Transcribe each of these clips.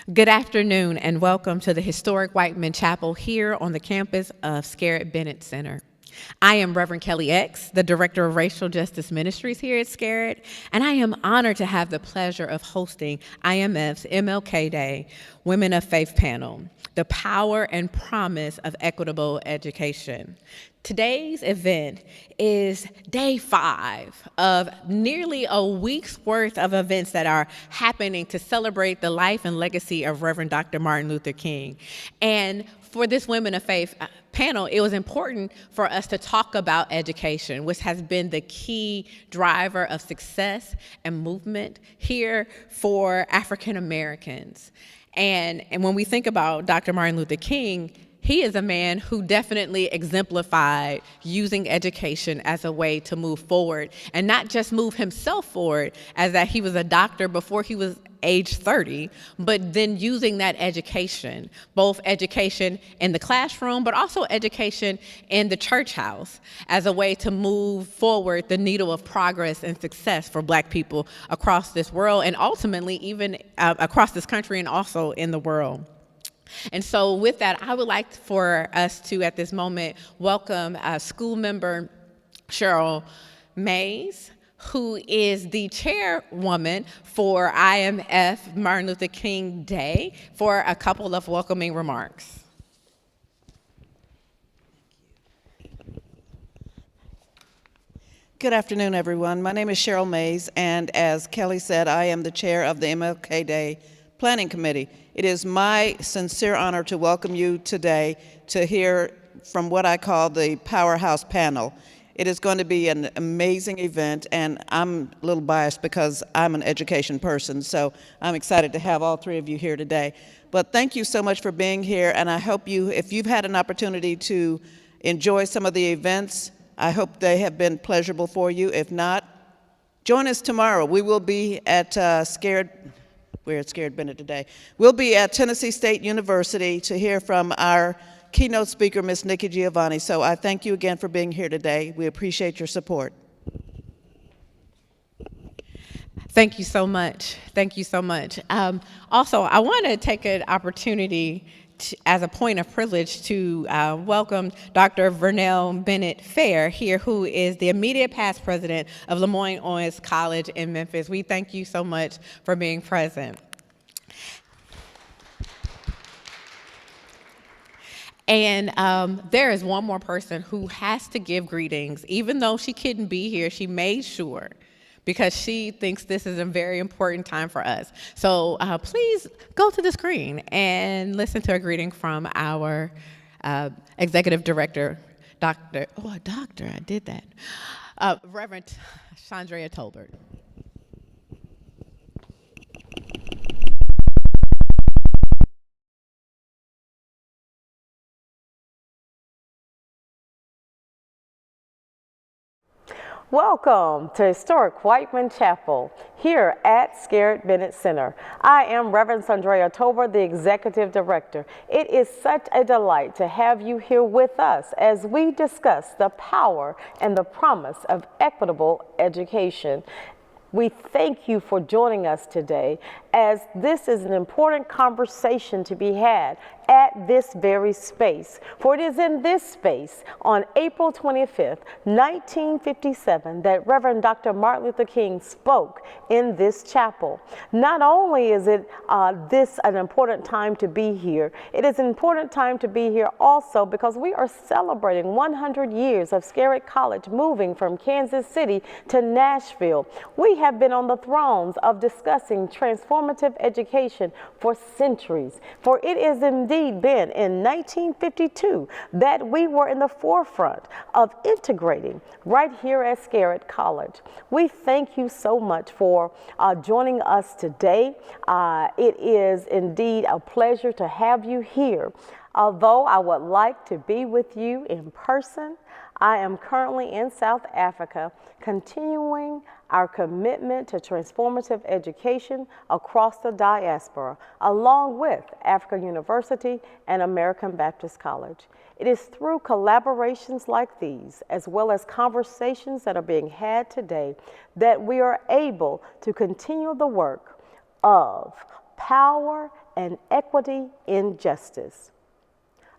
Good afternoon and welcome to the historic Whiteman Chapel here on the campus of Scarrett Bennett Center. I am Reverend Kelly X, the Director of Racial Justice Ministries here at Scarrett, and I am honored to have the pleasure of hosting IMF's MLK Day Women of Faith panel, The Power and Promise of Equitable Education. Today's event is day 5 of nearly a week's worth of events that are happening to celebrate the life and legacy of Reverend Dr. Martin Luther King. And for this Women of Faith panel, it was important for us to talk about education, which has been the key driver of success and movement here for African Americans. And when we think about Dr. Martin Luther King, he is a man who definitely exemplified using education as a way to move forward, and not just move himself forward, as that he was a doctor before he was age 30, but then using that education, both education in the classroom, but also education in the church house, as a way to move forward the needle of progress and success for Black people across this world, and ultimately even across this country and also in the world. And so with that, I would like for us to, at this moment, welcome school member Cheryl Mays, who is the chairwoman for IMF Martin Luther King Day, for a couple of welcoming remarks. Good afternoon, everyone. My name is Cheryl Mays, and as Kelly said, I am the chair of the MLK Day Planning Committee. It is my sincere honor to welcome you today to hear from what I call the Powerhouse Panel. It is going to be an amazing event, and I'm a little biased because I'm an education person, so I'm excited to have all three of you here today. But thank you so much for being here, and I hope if you've had an opportunity to enjoy some of the events, I hope they have been pleasurable for you. If not, join us tomorrow. We will be at we're at Scarrett Bennett today. We'll be at Tennessee State University to hear from our keynote speaker, Ms. Nikki Giovanni. So I thank you again for being here today. We appreciate your support. Thank you so much. Thank you so much. Also, I want to take an opportunity as a point of privilege to welcome Dr. Vernell Bennett Fair here, who is the immediate past president of Lemoyne-Owens College in Memphis. We thank you so much for being present. And there is one more person who has to give greetings. Even though she couldn't be here, she made sure, because she thinks this is a very important time for us. So please go to the screen and listen to a greeting from our executive director, Reverend Chandrea Tolbert. Welcome to historic Whiteman Chapel here at Scarrett Bennett Center. I am Reverend Chandrea Tolbert, the Executive Director. It is such a delight to have you here with us as we discuss the power and the promise of equitable education. We thank you for joining us today, as this is an important conversation to be had at this very space. For it is in this space on April 25th, 1957, that Reverend Dr. Martin Luther King spoke in this chapel. Not only is it this an important time to be here, it is an important time to be here also because we are celebrating 100 years of Scarrett College moving from Kansas City to Nashville. We have been on the thrones of discussing transformative education for centuries, for it is indeed been in 1952 that we were in the forefront of integrating right here at Scarrett College. We thank you so much for joining us today. It is indeed a pleasure to have you here. Although I would like to be with you in person, I am currently in South Africa continuing our commitment to transformative education across the diaspora, along with Africa University and American Baptist College. It is through collaborations like these, as well as conversations that are being had today, that we are able to continue the work of power and equity in justice.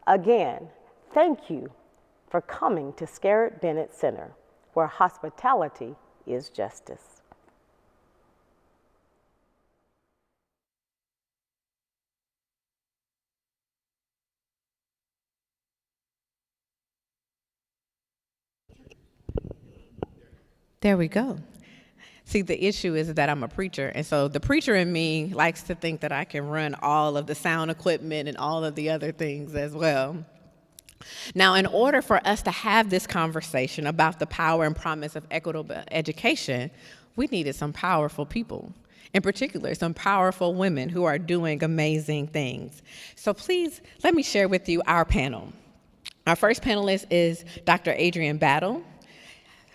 Again, thank you for coming to Scarrett Bennett Center, where hospitality is justice. There we go. See, the issue is that I'm a preacher, and so the preacher in me likes to think that I can run all of the sound equipment and all of the other things as well. Now, in order for us to have this conversation about the power and promise of equitable education, we needed some powerful people. In particular, some powerful women who are doing amazing things. So please, let me share with you our panel. Our first panelist is Dr. Adrienne Battle,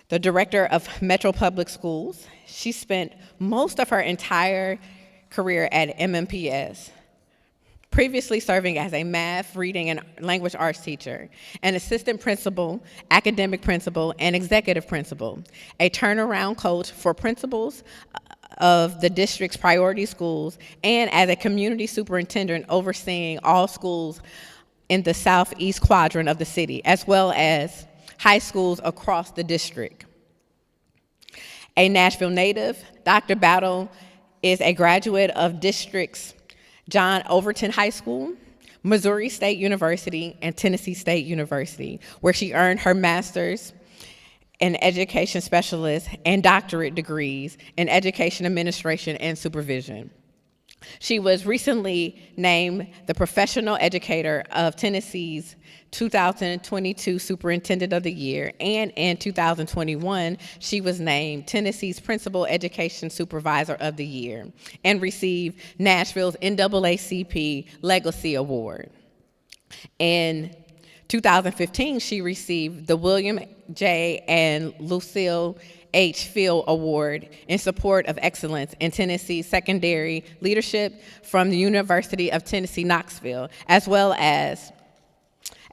the director of Metro Public Schools. She spent most of her entire career at MMPS, previously serving as a math, reading, and language arts teacher, an assistant principal, academic principal, and executive principal, a turnaround coach for principals of the district's priority schools, and as a community superintendent overseeing all schools in the southeast quadrant of the city, as well as high schools across the district. A Nashville native, Dr. Battle is a graduate of districts John Overton High School, Missouri State University, and Tennessee State University, where she earned her master's in education specialist and doctorate degrees in education administration and supervision. She was recently named the Professional Educator of Tennessee's 2022 Superintendent of the Year, and in 2021, she was named Tennessee's Principal Education Supervisor of the Year and received Nashville's NAACP Legacy Award. In 2015, she received the William J. and Lucille H. Field Award in support of excellence in Tennessee secondary leadership from the University of Tennessee, Knoxville, as well as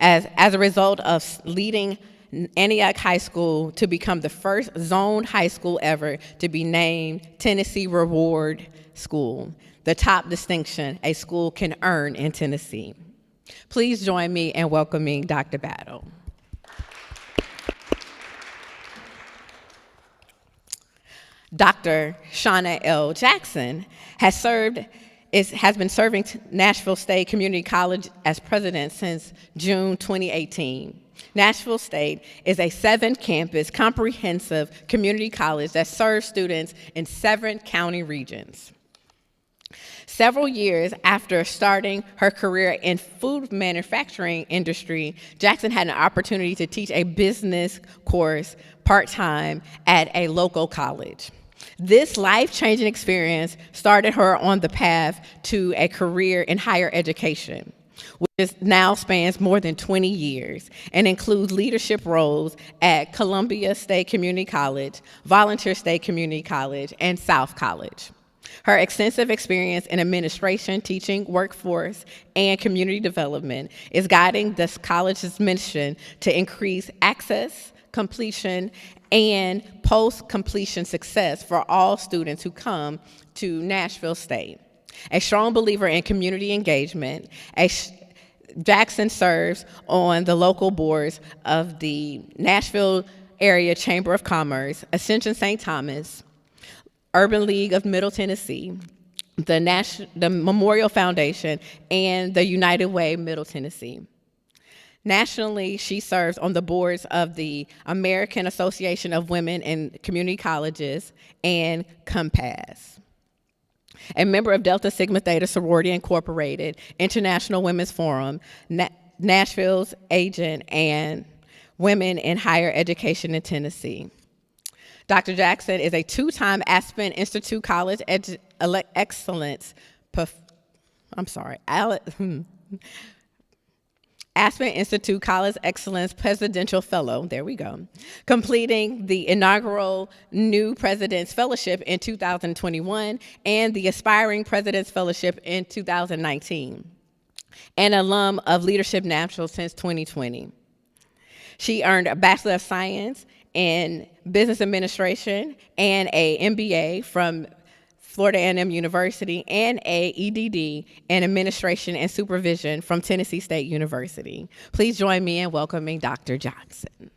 a result of leading Antioch High School to become the first zoned high school ever to be named Tennessee Reward School, the top distinction a school can earn in Tennessee. Please join me in welcoming Dr. Battle. Dr. Shauna L. Jackson has been serving Nashville State Community College as president since June 2018. Nashville State is a 7-campus comprehensive community college that serves students in 7 county regions. Several years after starting her career in food manufacturing industry, Jackson had an opportunity to teach a business course part-time at a local college. This life-changing experience started her on the path to a career in higher education, which now spans more than 20 years and includes leadership roles at Columbia State Community College, Volunteer State Community College, and South College. Her extensive experience in administration, teaching, workforce, and community development is guiding this college's mission to increase access, completion, and post-completion success for all students who come to Nashville State. A strong believer in community engagement, Jackson serves on the local boards of the Nashville Area Chamber of Commerce, Ascension St. Thomas, Urban League of Middle Tennessee, the Memorial Foundation, and the United Way Middle Tennessee. Nationally, she serves on the boards of the American Association of Women in Community Colleges and COMPAS. A member of Delta Sigma Theta Sorority Incorporated, International Women's Forum, Nashville's agent, and Women in Higher Education in Tennessee. Dr. Jackson is a 2-time Aspen Institute College Excellence, Aspen Institute College Excellence Presidential Fellow, there we go, completing the inaugural New President's Fellowship in 2021 and the Aspiring President's Fellowship in 2019, an alum of Leadership Nashville since 2020. She earned a Bachelor of Science in Business Administration and an MBA from Florida A&M University, and a EDD in Administration and Supervision from Tennessee State University. Please join me in welcoming Dr. Johnson.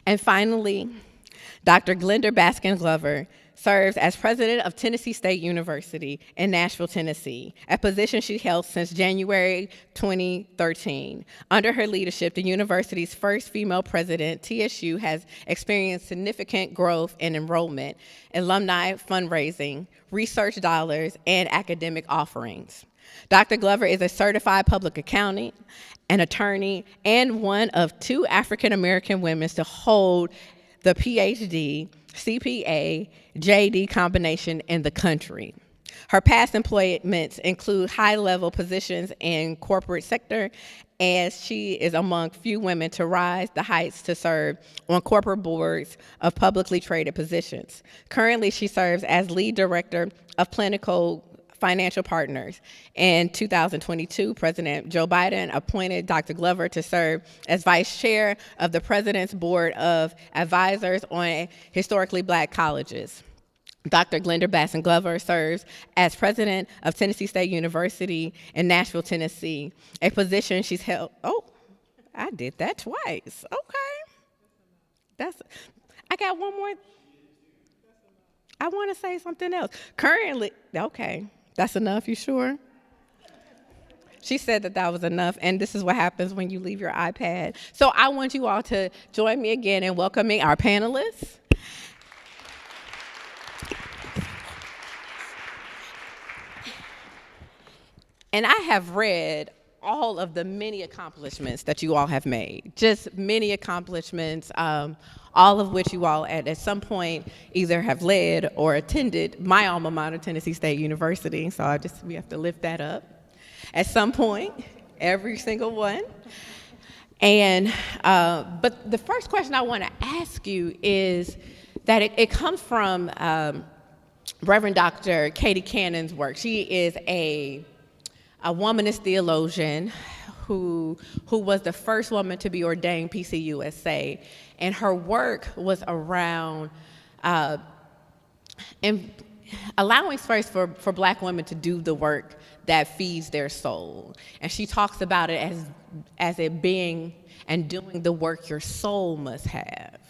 And finally, Dr. Glenda Baskin Glover serves as president of Tennessee State University in Nashville, Tennessee, a position she held since January 2013. Under her leadership, the university's first female president, TSU, has experienced significant growth in enrollment, alumni fundraising, research dollars, and academic offerings. Dr. Glover is a certified public accountant, an attorney, and one of 2 African-American women to hold the PhD, CPA, JD combination in the country. Her past employments include high-level positions in corporate sector, as she is among few women to rise the heights to serve on corporate boards of publicly traded positions. Currently, she serves as lead director of Clinical Financial Partners. In 2022, President Joe Biden appointed Dr. Glover to serve as vice chair of the President's Board of Advisors on Historically Black Colleges. Dr. Glenda Baskin Glover serves as president of Tennessee State University in Nashville, Tennessee, a position she's held. Oh, I did that twice. Okay. I got one more. I want to say something else. Currently, okay. That's enough, you sure? She said that was enough, and this is what happens when you leave your iPad. So I want you all to join me again in welcoming our panelists. And I have read all of the many accomplishments that you all have made, just many accomplishments, all of which you all at some point either have led or attended my alma mater, Tennessee State University. So we have to lift that up at some point, every single one. And, but the first question I want to ask you is that it comes from Reverend Dr. Katie Cannon's work. She is a womanist theologian who was the first woman to be ordained PCUSA, and her work was around allowing space for Black women to do the work that feeds their soul. And she talks about it as it being and doing the work your soul must have.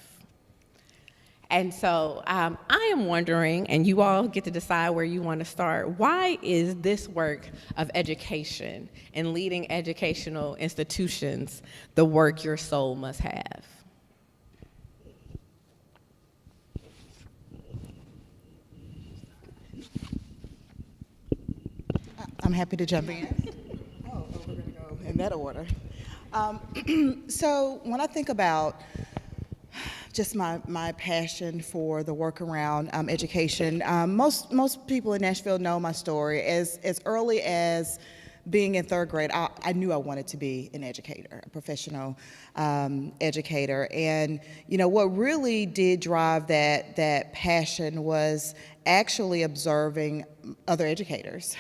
And so I am wondering, and you all get to decide where you want to start, why is this work of education and leading educational institutions the work your soul must have? I'm happy to jump in. We're going to go in that order. So when I think about just my passion for the work around education, most people in Nashville know my story. As early as being in 3rd grade, I knew I wanted to be an educator, a professional educator. And what really did drive that passion was actually observing other educators.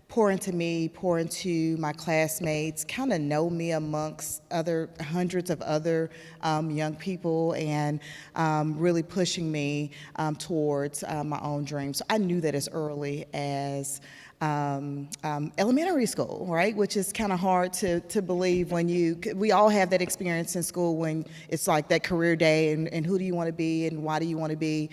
Pour into me, pour into my classmates, kind of know me amongst hundreds of other young people, and really pushing me towards my own dreams. So I knew that as early as elementary school, right? Which is kind of hard to believe when we all have that experience in school when it's like that career day and who do you want to be and why do you want to be.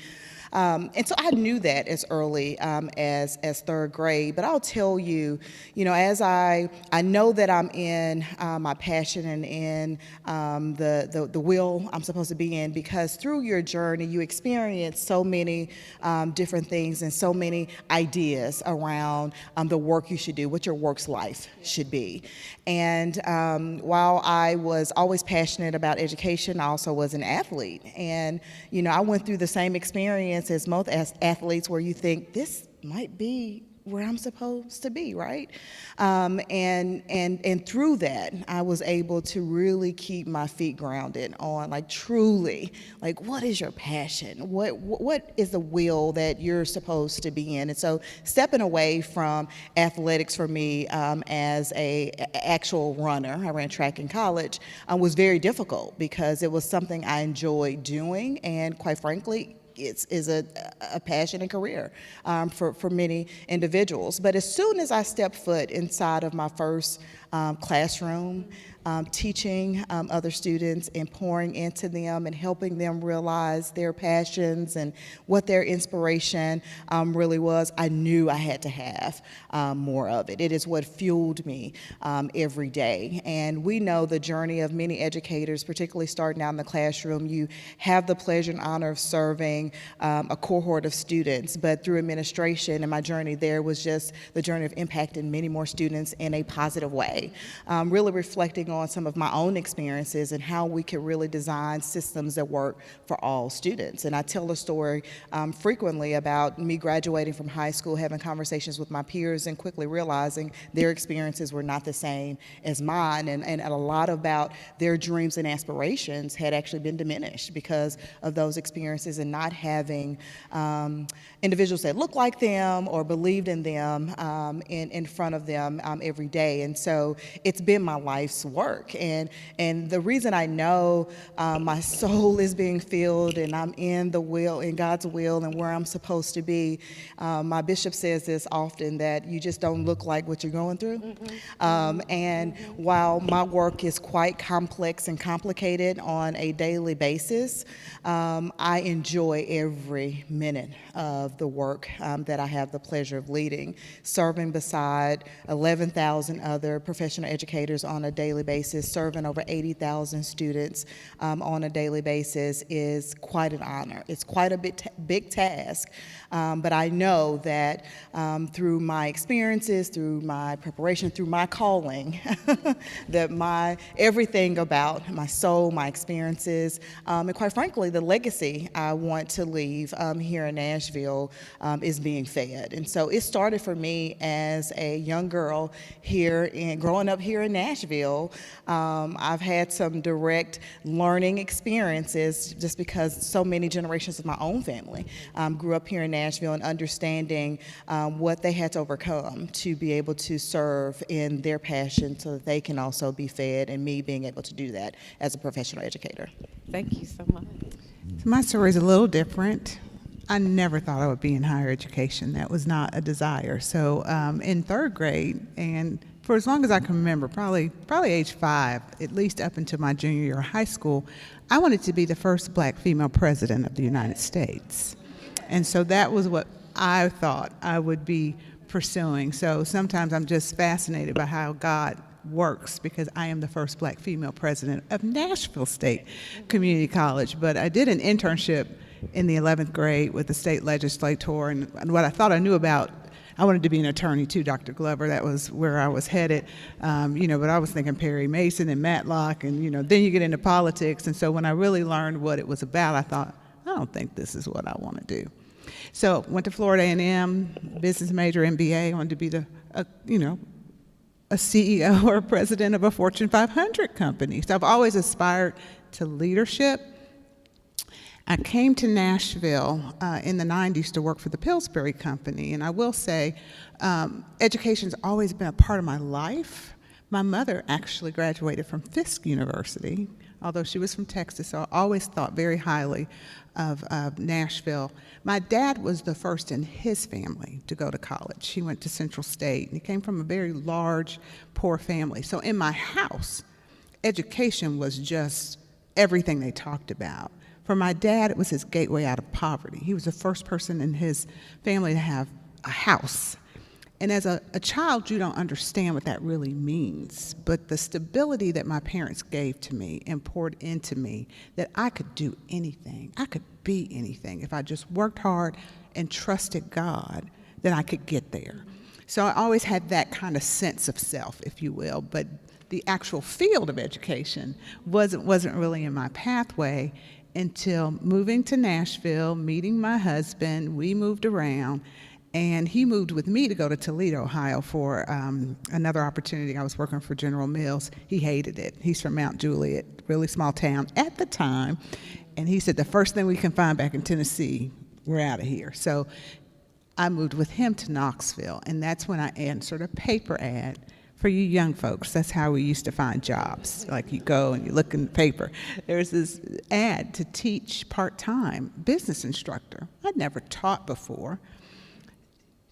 And so I knew that as early as 3rd grade. But I'll tell you, as I know that I'm in my passion and in the will I'm supposed to be in, because through your journey you experience so many different things and so many ideas around the work you should do, what your work's life should be. And while I was always passionate about education, I also was an athlete. And I went through the same experience as most athletes, where you think this might be where I'm supposed to be, right? And through that, I was able to really keep my feet grounded on, like, truly, like, what is your passion? What is the will that you're supposed to be in? And so stepping away from athletics for me as a actual runner, I ran track in college, was very difficult because it was something I enjoyed doing, and quite frankly, is a passion and career for many individuals. But as soon as I stepped foot inside of my first classroom, teaching other students and pouring into them and helping them realize their passions and what their inspiration really was, I knew I had to have more of it. It is what fueled me every day. And we know the journey of many educators, particularly starting out in the classroom. You have the pleasure and honor of serving a cohort of students, but through administration and my journey there was just the journey of impacting many more students in a positive way. Really reflecting on some of my own experiences and how we could really design systems that work for all students. And I tell a story frequently about me graduating from high school, having conversations with my peers and quickly realizing their experiences were not the same as mine, and a lot about their dreams and aspirations had actually been diminished because of those experiences and not having individuals that looked like them or believed in them in front of them every day. And so it's been my life's work. And the reason I know my soul is being filled and I'm in God's will and where I'm supposed to be, my bishop says this often, that you just don't look like what you're going through. And while my work is quite complex and complicated on a daily basis, I enjoy every minute of the work that I have the pleasure of leading. Serving beside 11,000 other professional educators on a daily basis, serving over 80,000 students on a daily basis is quite an honor. It's quite a big task, but I know that through my experiences, through my preparation, through my calling, that everything about my soul, my experiences, and quite frankly, the legacy I want to leave here in Nashville is being fed. And so it started for me as a young girl growing up here in Nashville. I've had some direct learning experiences just because so many generations of my own family grew up here in Nashville, and understanding what they had to overcome to be able to serve in their passion so that they can also be fed, and me being able to do that as a professional educator. Thank you so much. My story is a little different. I never thought I would be in higher education. That was not a desire. So in third grade, and for as long as I can remember, probably age 5, at least up until my junior year of high school, I wanted to be the first black female president of the United States. And so that was what I thought I would be pursuing. So sometimes I'm just fascinated by how God works, because I am the first black female president of Nashville State Community College. But I did an internship in the 11th grade with the state legislator, and what I thought I knew about, I wanted to be an attorney too, Dr. Glover. That was where I was headed, but I was thinking Perry Mason and Matlock, and then you get into politics. And so when I really learned what it was about, I thought, I don't think this is what I want to do. So went to Florida A&M, business major, MBA. I wanted to be a CEO or a president of a Fortune 500 company. So I've always aspired to leadership. I came to Nashville in the 90s to work for the Pillsbury Company, and I will say education's always been a part of my life. My mother actually graduated from Fisk University, although she was from Texas, so I always thought very highly of Nashville. My dad was the first in his family to go to college. He went to Central State, and he came from a very large, poor family. So in my house, education was just everything they talked about. For my dad, it was his gateway out of poverty. He was the first person in his family to have a house. And as a child, you don't understand what that really means. But the stability that my parents gave to me and poured into me, that I could do anything, I could be anything. If I just worked hard and trusted God, then I could get there. So I always had that kind of sense of self, if you will. But the actual field of education wasn't really in my pathway until moving to Nashville, meeting my husband. We moved around. And he moved with me to go to Toledo, Ohio for another opportunity. I was working for General Mills. He hated it. He's from Mount Juliet, really small town at the time. And he said, the first thing we can find back in Tennessee, we're out of here. So I moved with him to Knoxville, and that's when I answered a paper ad for you young folks. That's how we used to find jobs. Like, you go and you look in the paper. There was this ad to teach part-time business instructor. I'd never taught before.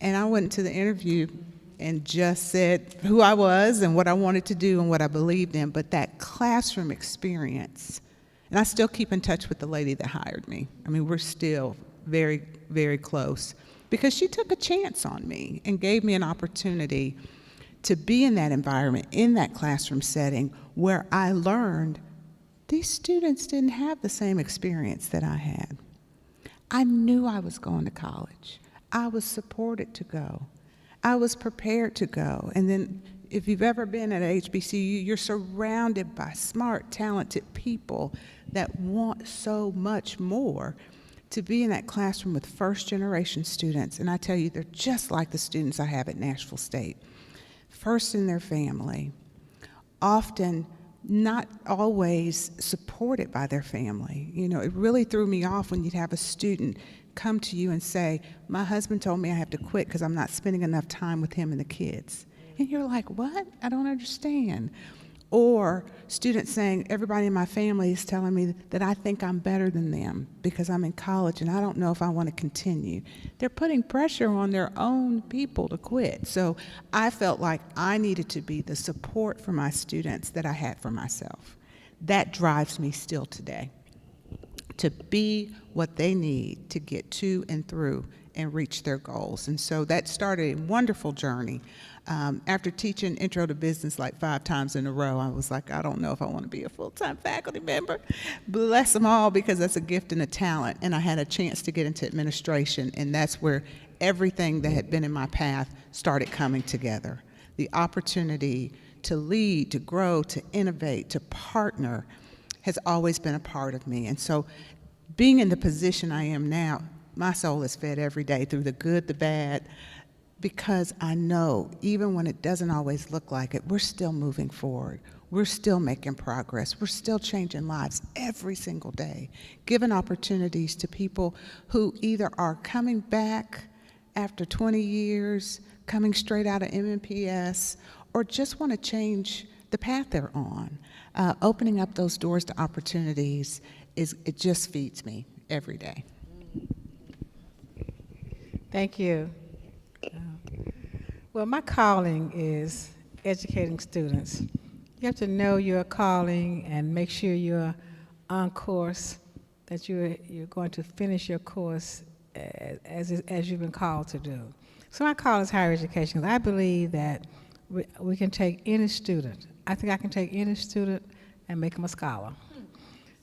And I went to the interview and just said who I was and what I wanted to do and what I believed in. But that classroom experience, and I still keep in touch with the lady that hired me. I mean, we're still very, very close, because she took a chance on me and gave me an opportunity to be in that environment, in that classroom setting, where I learned these students didn't have the same experience that I had. I knew I was going to college. I was supported to go. I was prepared to go. And then if you've ever been at HBCU, you're surrounded by smart, talented people that want so much more. To be in that classroom with first-generation students, and I tell you, they're just like the students I have at Nashville State. First in their family, often not always supported by their family. You know, it really threw me off when you'd have a student come to you and say, my husband told me I have to quit because I'm not spending enough time with him and the kids. And you're like, what? I don't understand. Or students saying, everybody in my family is telling me that I think I'm better than them because I'm in college and I don't know if I want to continue. They're putting pressure on their own people to quit. So I felt like I needed to be the support for my students that I had for myself. That drives me still today, to be what they need to get to and through and reach their goals. And so that started a wonderful journey. After teaching Intro to Business like 5 times in a row, I was like, I don't know if I want to be a full-time faculty member. Bless them all, because that's a gift and a talent. And I had a chance to get into administration, and that's where everything that had been in my path started coming together. The opportunity to lead, to grow, to innovate, to partner has always been a part of me. And so being in the position I am now, my soul is fed every day through the good, the bad, because I know even when it doesn't always look like it, we're still moving forward. We're still making progress. We're still changing lives every single day, giving opportunities to people who either are coming back after 20 years, coming straight out of MMPS, or just want to change the path they're on. Opening up those doors to opportunities, it just feeds me every day. Thank you. Well, my calling is educating students. You have to know your calling and make sure you're on course, that you're going to finish your course as you've been called to do. So my call is higher education. I believe that we can take any student. I think I can take any student and make them a scholar,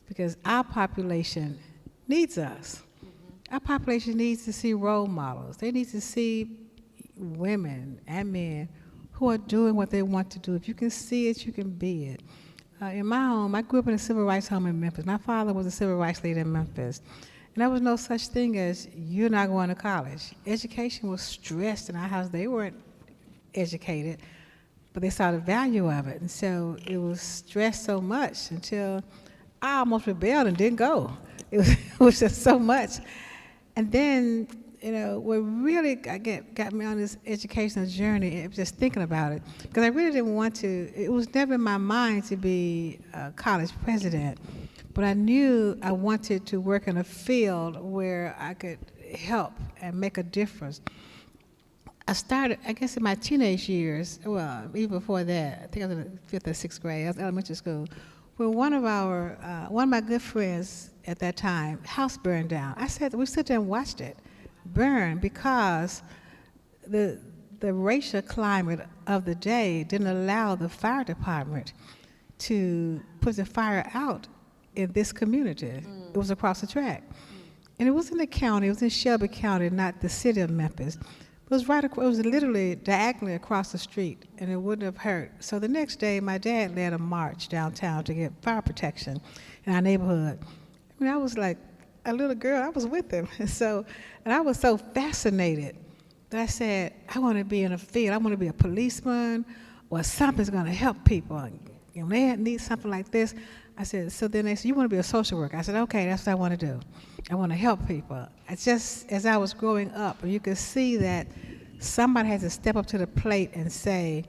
because our population needs us. Our population needs to see role models. They need to see women and men who are doing what they want to do. If you can see it, you can be it. In my home, I grew up in a civil rights home in Memphis. My father was a civil rights leader in Memphis. And there was no such thing as, you're not going to college. Education was stressed in our house. They weren't educated, but they saw the value of it. And so it was stressed so much until I almost rebelled and didn't go. It was just so much. And then, you know, what really got me on this educational journey, it was just thinking about it, because I really didn't want to, it was never in my mind to be a college president, but I knew I wanted to work in a field where I could help and make a difference. I started, I guess, in my teenage years, well, even before that, I think I was in the 5th or 6th grade, I was in elementary school, when one of my good friends at that time, house burned down. We stood there and watched it burn, because the racial climate of the day didn't allow the fire department to put the fire out in this community. It was across the track. And it was in the county, it was in Shelby County, not the city of Memphis. It was it was literally diagonally across the street, and it wouldn't have hurt. So the next day, my dad led a march downtown to get fire protection in our neighborhood. I mean, I was like a little girl, I was with him. And I was so fascinated that I said, I want to be in a field. I want to be a policeman or something's going to help people. And they need something like this. I said, so then they said, you want to be a social worker? I said, okay, that's what I want to do. I want to help people. It's just as I was growing up, you could see that somebody has to step up to the plate and say,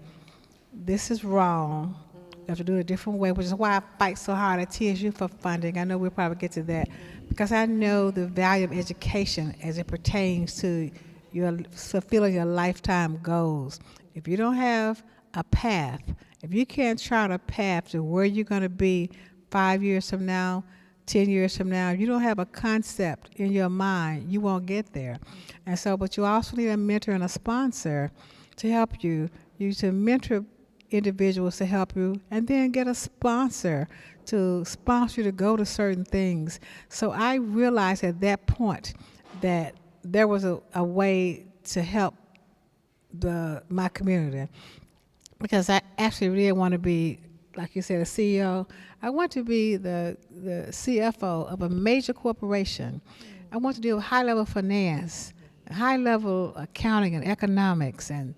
this is wrong. You have to do it a different way, which is why I fight so hard at TSU for funding. I know we'll probably get to that, because I know the value of education as it pertains to your fulfilling your lifetime goals. If you don't have a path, if you can't chart a path to where you're going to be 5 years from now, 10 years from now, you don't have a concept in your mind, you won't get there. And so, but you also need a mentor and a sponsor to help you. You to mentor individuals to help you, and then get a sponsor to sponsor you to go to certain things. So I realized at that point that there was a way to help my community, because I actually really want to be, like you said, a CEO. I want to be the CFO of a major corporation. I want to deal with high-level finance, high-level accounting and economics, and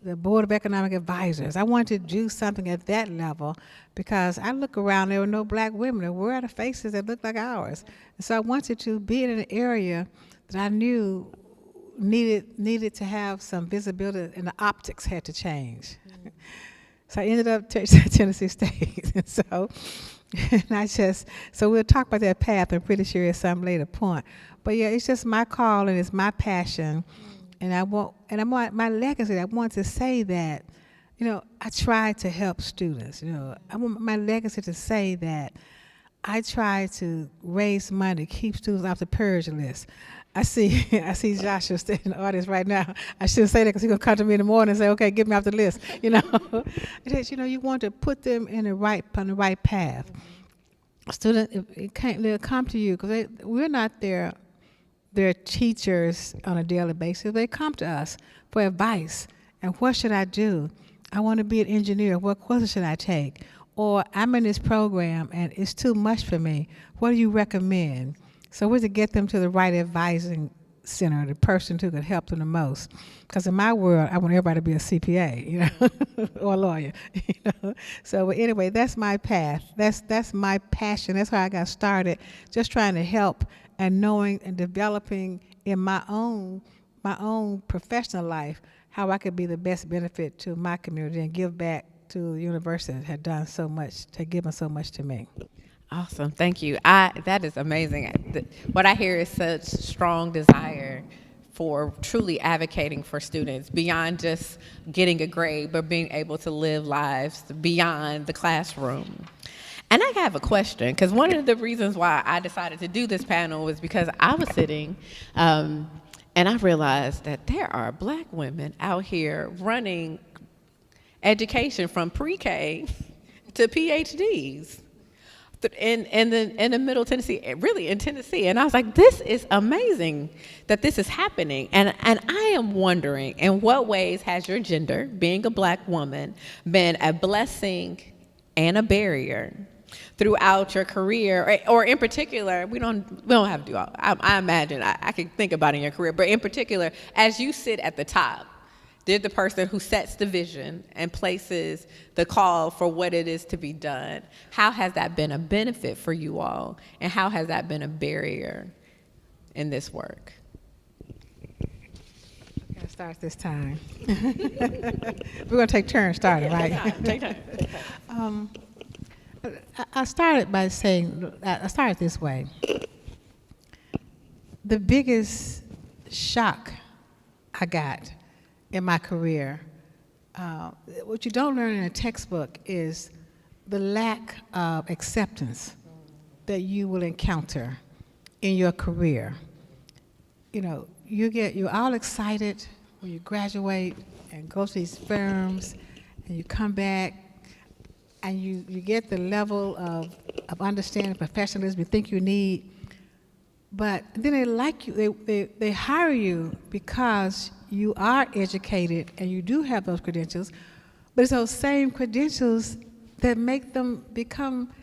the Board of Economic Advisors. I want to do something at that level, because I look around, there were no black women. Where are the faces that look like ours? And so I wanted to be in an area that I knew needed to have some visibility, and the optics had to change. Mm-hmm. So I ended up Tennessee State. And so we'll talk about that path. I'm pretty sure at some later point. But yeah, it's just my calling, it's my passion. And I want my legacy. I want to say that, I try to help students. I want my legacy to say that I try to raise money, keep students off the purge list. I see Joshua in the audience right now. I shouldn't say that, because he's gonna come to me in the morning and say, "Okay, get me off the list." It is, you want to put them on the right path. Student, they'll come to you because we're not their teachers on a daily basis. They come to us for advice. And what should I do? I want to be an engineer. What courses should I take? Or I'm in this program and it's too much for me. What do you recommend? So we're to get them to the right advising center, the person who could help them the most. Because in my world, I want everybody to be a CPA, or a lawyer. So anyway, that's my path. That's my passion. That's how I got started, just trying to help and knowing and developing in my own professional life how I could be the best benefit to my community and give back to the university that had done so much, had given so much to me. Awesome, thank you. That is amazing. What I hear is such strong desire for truly advocating for students beyond just getting a grade, but being able to live lives beyond the classroom. And I have a question, because one of the reasons why I decided to do this panel was because I was sitting and I realized that there are black women out here running education from pre-K to PhDs in the Middle Tennessee, really in Tennessee. And I was like, this is amazing that this is happening. And I am wondering, in what ways has your gender, being a black woman, been a blessing and a barrier throughout your career, or in particular, we don't have to do all, I imagine, I can think about in your career, but in particular, as you sit at the top, they're the person who sets the vision and places the call for what it is to be done. How has that been a benefit for you all, and how has that been a barrier in this work? I'm gonna start this time. We're gonna take turns starting, right? Take time. I started by saying, I started this way. The biggest shock I got in my career, what you don't learn in a textbook is the lack of acceptance that you will encounter in your career. You're all excited when you graduate and go to these firms, and you come back, and you get the level of understanding, professionalism you think you need, but then they like you, they hire you because you are educated and you do have those credentials, but it's those same credentials that make them become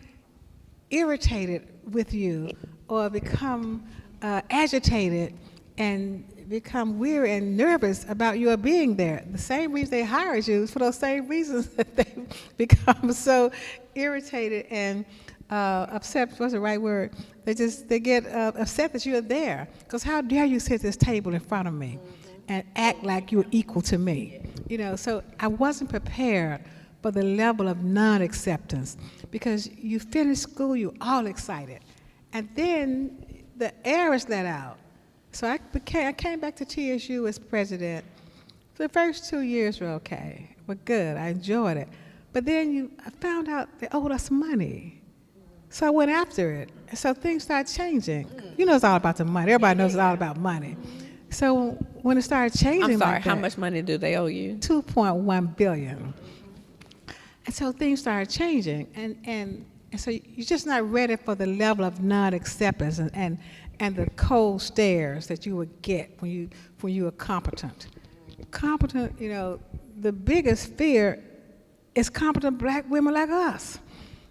irritated with you or become agitated and become weary and nervous about your being there. The same reason they hired you is for those same reasons that they become so irritated and upset. What's the right word? They get upset that you're there. Because how dare you sit at this table in front of me and act like you're equal to me? You know, so I wasn't prepared for the level of non-acceptance, because you finish school, you're all excited, and then the air is let out. So I came back to TSU as president. The first 2 years were okay, were good. I enjoyed it. But then I found out they owed us money. So I went after it. And so things started changing. You know, it's all about the money. Everybody knows it's all about money. So when it started changing, I'm sorry, like how that, much money do they owe you? $2.1 billion. And so things started changing, and so you're just not ready for the level of non-acceptance and the cold stares that you would get when you were competent. Competent, you know, the biggest fear is competent black women like us,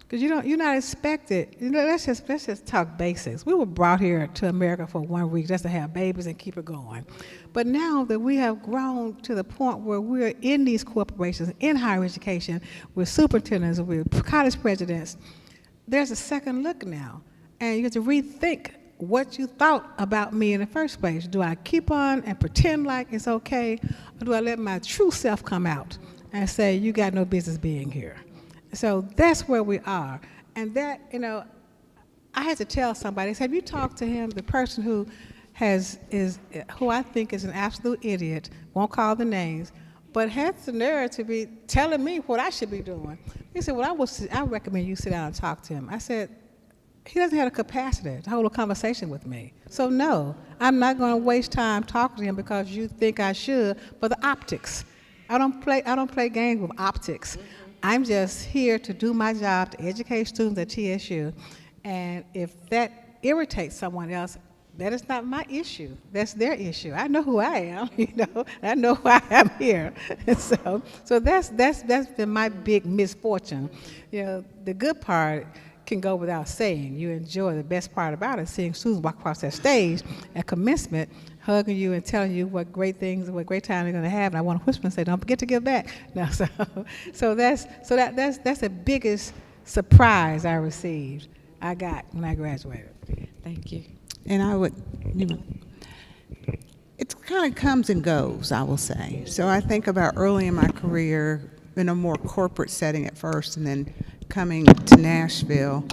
because you're not expected. You know, let's just talk basics. We were brought here to America for 1 week just to have babies and keep it going. But now that we have grown to the point where we're in these corporations, in higher education, we're superintendents, we're college presidents, there's a second look now. And you have to rethink what you thought about me in the first place. Do I keep on and pretend like it's okay, or do I let my true self come out and say, you got no business being here? So that's where we are. And that, you know, I had to tell somebody, I said, have you talked to him, the person who who I think is an absolute idiot, won't call the names, but has the nerve to be telling me what I should be doing? He said, well, I recommend you sit down and talk to him. I said, he doesn't have the capacity to hold a conversation with me. So no, I'm not going to waste time talking to him because you think I should for the optics. I don't play games with optics. I'm just here to do my job, to educate students at TSU. And if that irritates someone else, that is not my issue. That's their issue. I know who I am, you know. I know why I'm here. And so that's been my big misfortune. You know, the good part can go without saying. You enjoy the best part about it, seeing students walk across that stage at commencement, hugging you and telling you what great things, what great time they're going to have. And I want to whisper and say, "Don't forget to give back." No, so that's the biggest surprise I received. I got when I graduated. Thank you. And I would, you know, it kind of comes and goes, I will say. So I think about early in my career in a more corporate setting at first, and then coming to Nashville,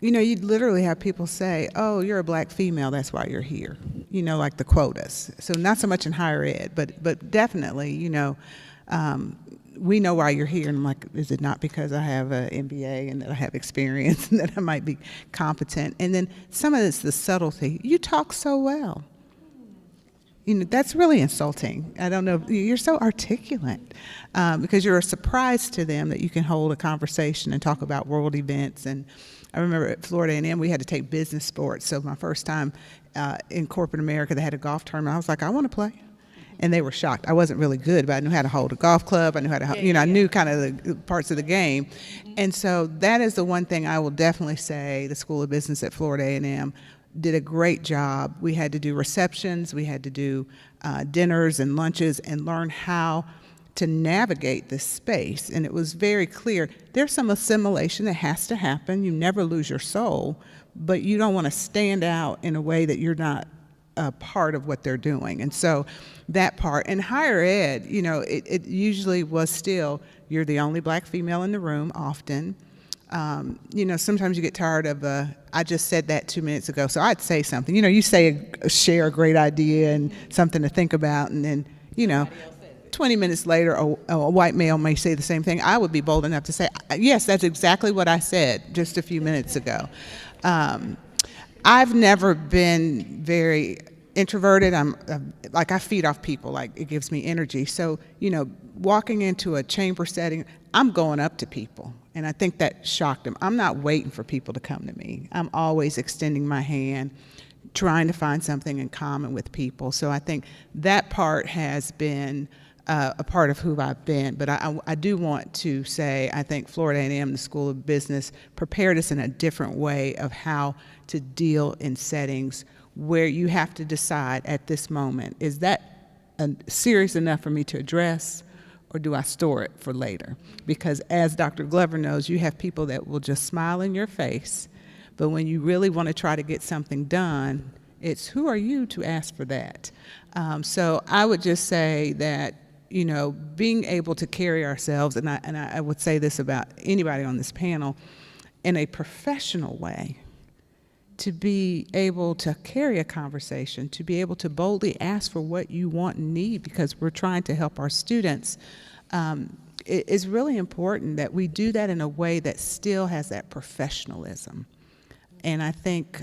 you know, you'd literally have people say, oh, you're a black female, that's why you're here, you know, like the quotas. So not so much in higher ed, but definitely, you know, we know why you're here. And I'm like, is it not because I have an MBA and that I have experience and that I might be competent? And then some of it's the subtlety. You talk so well. You know, that's really insulting. I don't know, you're so articulate because you're a surprise to them that you can hold a conversation and talk about world events. And I remember at Florida A&M, we had to take business sports. So my first time in corporate America, they had a golf tournament. I was like, I want to play. And they were shocked. I wasn't really good, but I knew how to hold a golf club. I knew how to, I knew kind of the parts of the game. And so that is the one thing I will definitely say the School of Business at Florida A&M did a great job. We had to do receptions, we had to do dinners and lunches and learn how to navigate this space. And it was very clear, there's some assimilation that has to happen. You never lose your soul, but you don't want to stand out in a way that you're not a part of what they're doing. And so that part, and higher ed, you know, it usually was still, you're the only black female in the room often. You know, sometimes you get tired of, I just said that 2 minutes ago, so I'd say something. You know, you share a great idea and something to think about, and then, you know, 20 minutes later, a white male may say the same thing. I would be bold enough to say, yes, that's exactly what I said just a few minutes ago. I've never been very introverted. I feed off people, like it gives me energy. So, you know, walking into a chamber setting, I'm going up to people. And I think that shocked them. I'm not waiting for people to come to me. I'm always extending my hand, trying to find something in common with people. So I think that part has been a part of who I've been. But I do want to say, I think Florida A&M, the School of Business, prepared us in a different way of how to deal in settings where you have to decide at this moment, is that serious enough for me to address, or do I store it for later? Because as Dr. Glover knows, you have people that will just smile in your face, but when you really want to try to get something done, it's who are you to ask for that? So I would just say that, you know, being able to carry ourselves, and I would say this about anybody on this panel, in a professional way, to be able to carry a conversation, to be able to boldly ask for what you want and need, because we're trying to help our students. It is really important that we do that in a way that still has that professionalism. And I think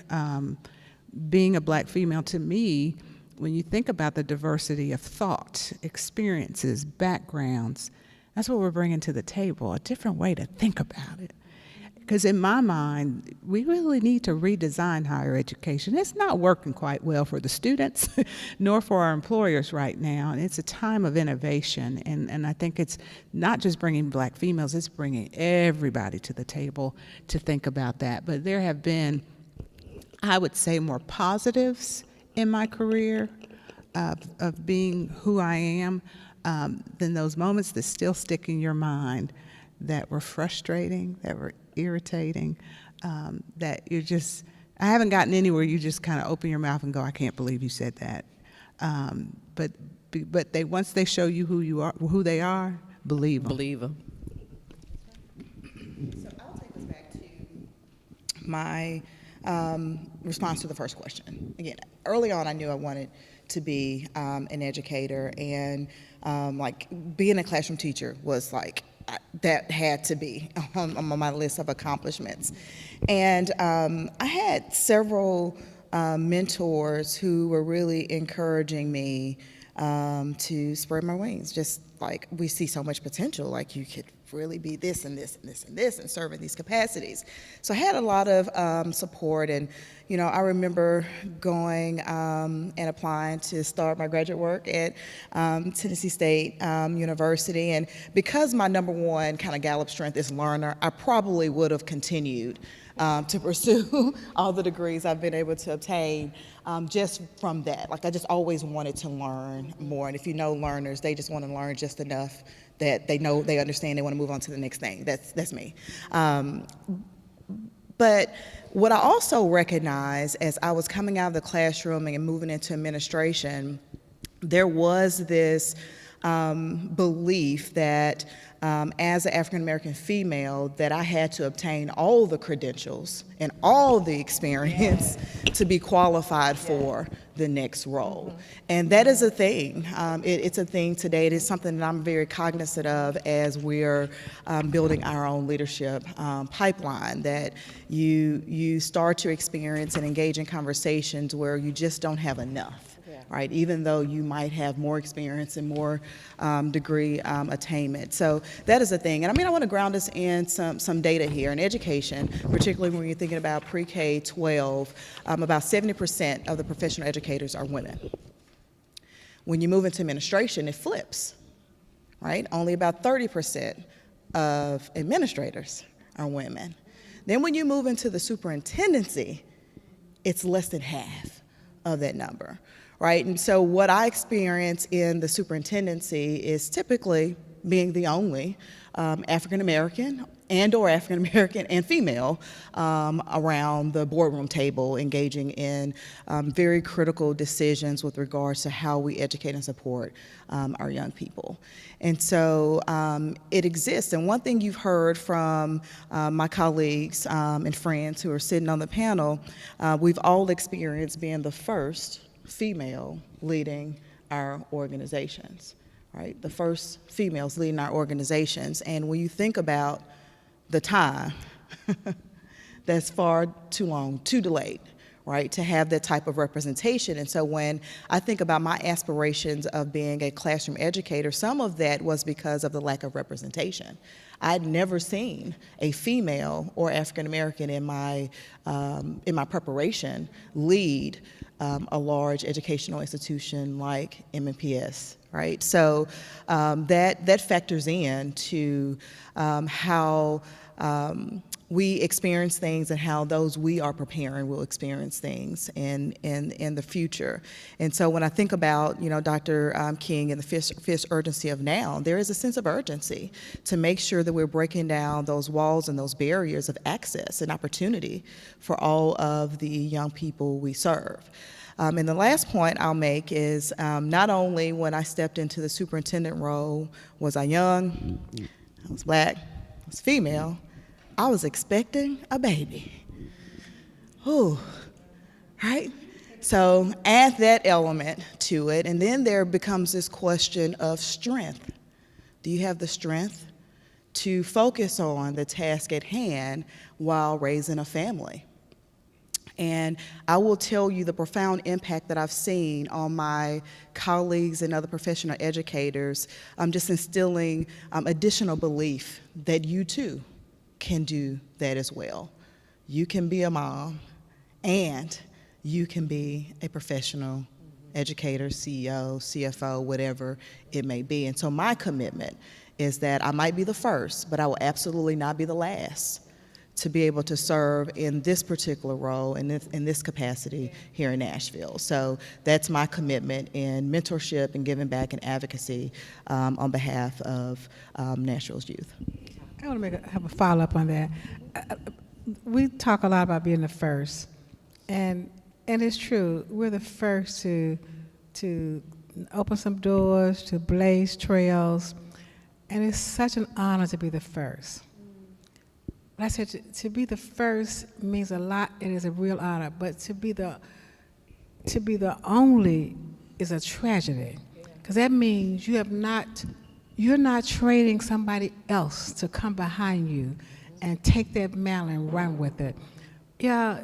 being a black female, to me, when you think about the diversity of thought, experiences, backgrounds, that's what we're bringing to the table, a different way to think about it. Because in my mind, we really need to redesign higher education. It's not working quite well for the students, nor for our employers right now. And it's a time of innovation. And I think it's not just bringing black females, it's bringing everybody to the table to think about that. But there have been, I would say, more positives in my career of being who I am than those moments that still stick in your mind that were frustrating, that were irritating, that you're just, I haven't gotten anywhere you just kind of open your mouth and go, I can't believe you said that. But they, once they show you who you are, who they are, believe them. Believe them. So I'll take us back to my response to the first question. Again, early on I knew I wanted to be an educator, and like being a classroom teacher was like, that had to be on my list of accomplishments. And I had several mentors who were really encouraging me to spread my wings. Just like, we see so much potential, like you could really be this and this and this and this and serve in these capacities. So I had a lot of support, and you know, I remember going and applying to start my graduate work at Tennessee State University, and because my number one kind of Gallup strength is learner, I probably would have continued to pursue all the degrees I've been able to obtain just from that. Like, I just always wanted to learn more, and if you know learners, they just want to learn just enough that they know, they understand, they want to move on to the next thing. That's me. But what I also recognized as I was coming out of the classroom and moving into administration, there was this belief that as an African American female, that I had to obtain all the credentials and all the experience to be qualified for the next role. And that is a thing. It's a thing today. It is something that I'm very cognizant of as we're building our own leadership pipeline, that you start to experience and engage in conversations where you just don't have enough. Right, even though you might have more experience and more degree attainment. So that is a thing. And I mean, I want to ground us in some data here. In education, particularly when you're thinking about pre-K 12, about 70% of the professional educators are women. When you move into administration, it flips, right? Only about 30% of administrators are women. Then when you move into the superintendency, it's less than half of that number. Right, and so what I experience in the superintendency is typically being the only African American or African American and female around the boardroom table, engaging in very critical decisions with regards to how we educate and support our young people. And so it exists. And one thing you've heard from my colleagues and friends who are sitting on the panel, we've all experienced being the first female leading our organizations, right? The first females leading our organizations. And when you think about the time, that's far too long, too delayed, right, to have that type of representation. And so when I think about my aspirations of being a classroom educator, some of that was because of the lack of representation. I'd never seen a female or African American in my preparation lead a large educational institution like MNPS, right? So that factors in to how we experience things and how those we are preparing will experience things in the future. And so when I think about, Dr. King and the fifth urgency of now, there is a sense of urgency to make sure that we're breaking down those walls and those barriers of access and opportunity for all of the young people we serve. And the last point I'll make is not only when I stepped into the superintendent role was I young, I was black, I was female, I was expecting a baby. Ooh, right? So add that element to it, and then there becomes this question of strength. Do you have the strength to focus on the task at hand while raising a family? And I will tell you the profound impact that I've seen on my colleagues and other professional educators, just instilling additional belief that you too can do that as well. You can be a mom and you can be a professional educator, CEO, CFO, whatever it may be. And so my commitment is that I might be the first, but I will absolutely not be the last to be able to serve in this particular role, in this capacity here in Nashville. So that's my commitment in mentorship and giving back and advocacy on behalf of Nashville's youth. I want to have a follow-up on that. We talk a lot about being the first, and it's true. We're the first to open some doors, to blaze trails, and it's such an honor to be the first. But I said to be the first means a lot. It is a real honor, but to be the only is a tragedy, because that means you're not training somebody else to come behind you and take that mantle and run with it. Yeah,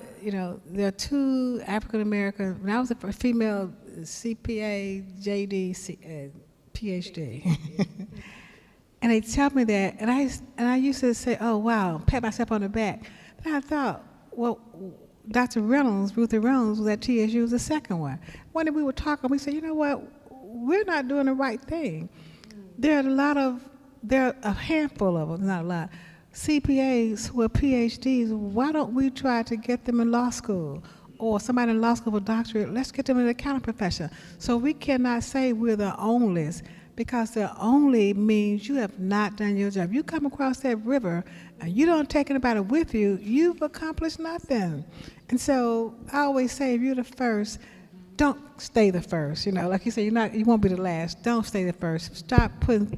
there are two African American. When I was a female CPA, JD, PhD, and they tell me that, and I used to say, "Oh wow," pat myself on the back. But I thought, well, Dr. Ruthie Reynolds was at TSU, was the second one. One day we were talking, we said, you know what, we're not doing the right thing. There are a handful of them, not a lot, CPAs who are PhDs. Why don't we try to get them in law school? Or somebody in law school with a doctorate, let's get them in the accounting profession. So we cannot say we're the onlys, because the only means you have not done your job. You come across that river and you don't take anybody with you, you've accomplished nothing. And so I always say, if you're the first, don't stay the first. Like you said, you won't be the last. Don't stay the first. Start putting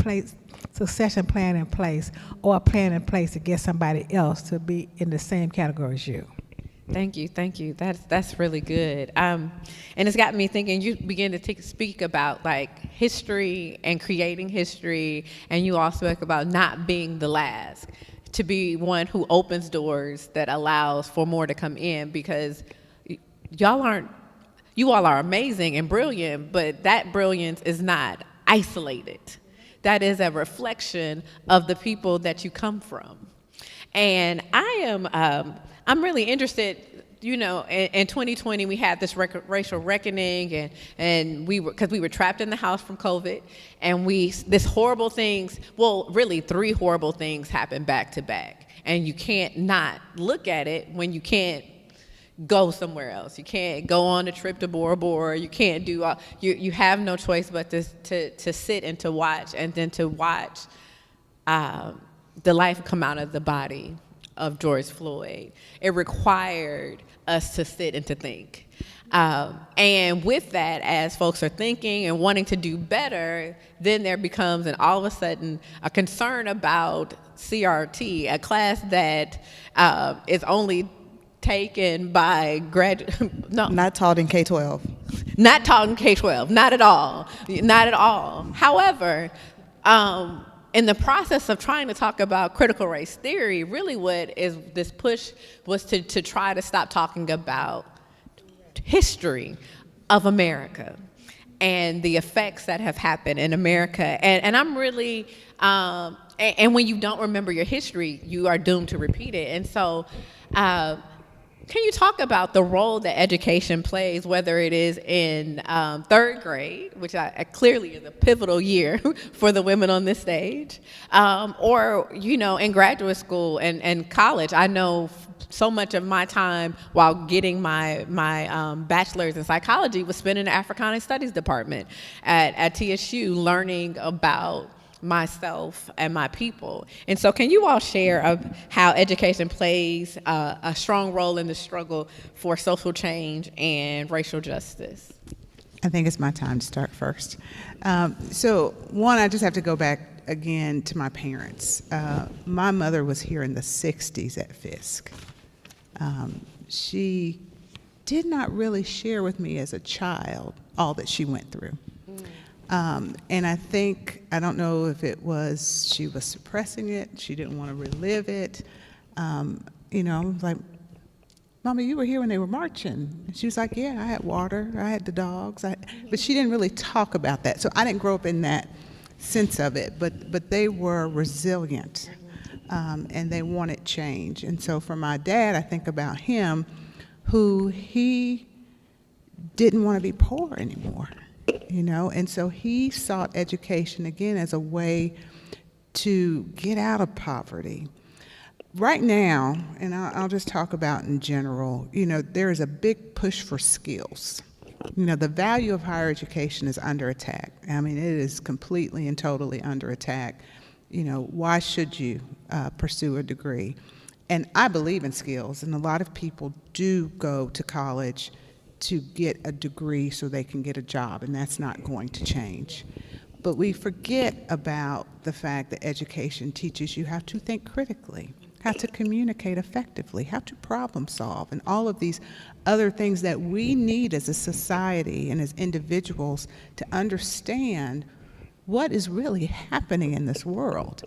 succession plan in place, or a plan in place to get somebody else to be in the same category as you. Thank you. That's really good. And it's got me thinking. You begin to speak about like history and creating history, and you also spoke about not being the last, to be one who opens doors that allows for more to come in, because you all are amazing and brilliant, but that brilliance is not isolated. That is a reflection of the people that you come from. And I'm really interested, in 2020 we had this racial reckoning, and because we were trapped in the house from COVID, and this horrible things, really 3 horrible things happened back to back. And you can't not look at it when you can't go somewhere else. You can't go on a trip to Bora Bora. You can't do, you have no choice but to sit and to watch, and then to watch the life come out of the body of George Floyd. It required us to sit and to think. And with that, as folks are thinking and wanting to do better, then there becomes, and all of a sudden, a concern about CRT, a class that is only taken by Not taught in K-12. Not taught in K-12, not at all. However, in the process of trying to talk about critical race theory, really what is this push was to try to stop talking about history of America and the effects that have happened in America. And I'm really, and when you don't remember your history, you are doomed to repeat it. And so Can you talk about the role that education plays, whether it is in third grade, which I clearly is a pivotal year for the women on this stage, or, in graduate school and college? I know so much of my time while getting my bachelor's in psychology was spent in the Africana Studies department at TSU, learning about myself and my people. And so can you all share of how education plays a strong role in the struggle for social change and racial justice? I think it's my time to start first. So one, I just have to go back again to my parents. My mother was here in the 60s at Fisk. She did not really share with me as a child all that she went through. And I don't know if it was she was suppressing it, she didn't want to relive it. Like, Mama, you were here when they were marching. And she was like, yeah, I had water, I had the dogs. But she didn't really talk about that. So I didn't grow up in that sense of it, but they were resilient, and they wanted change. And so for my dad, I think about him, who he didn't want to be poor anymore. And so he sought education again as a way to get out of poverty. Right now, and I'll just talk about in general, there is a big push for skills. The value of higher education is under attack. I mean, it is completely and totally under attack. Why should you pursue a degree? And I believe in skills, and a lot of people do go to college to get a degree so they can get a job, and that's not going to change. But we forget about the fact that education teaches you how to think critically, how to communicate effectively, how to problem solve, and all of these other things that we need as a society and as individuals to understand what is really happening in this world.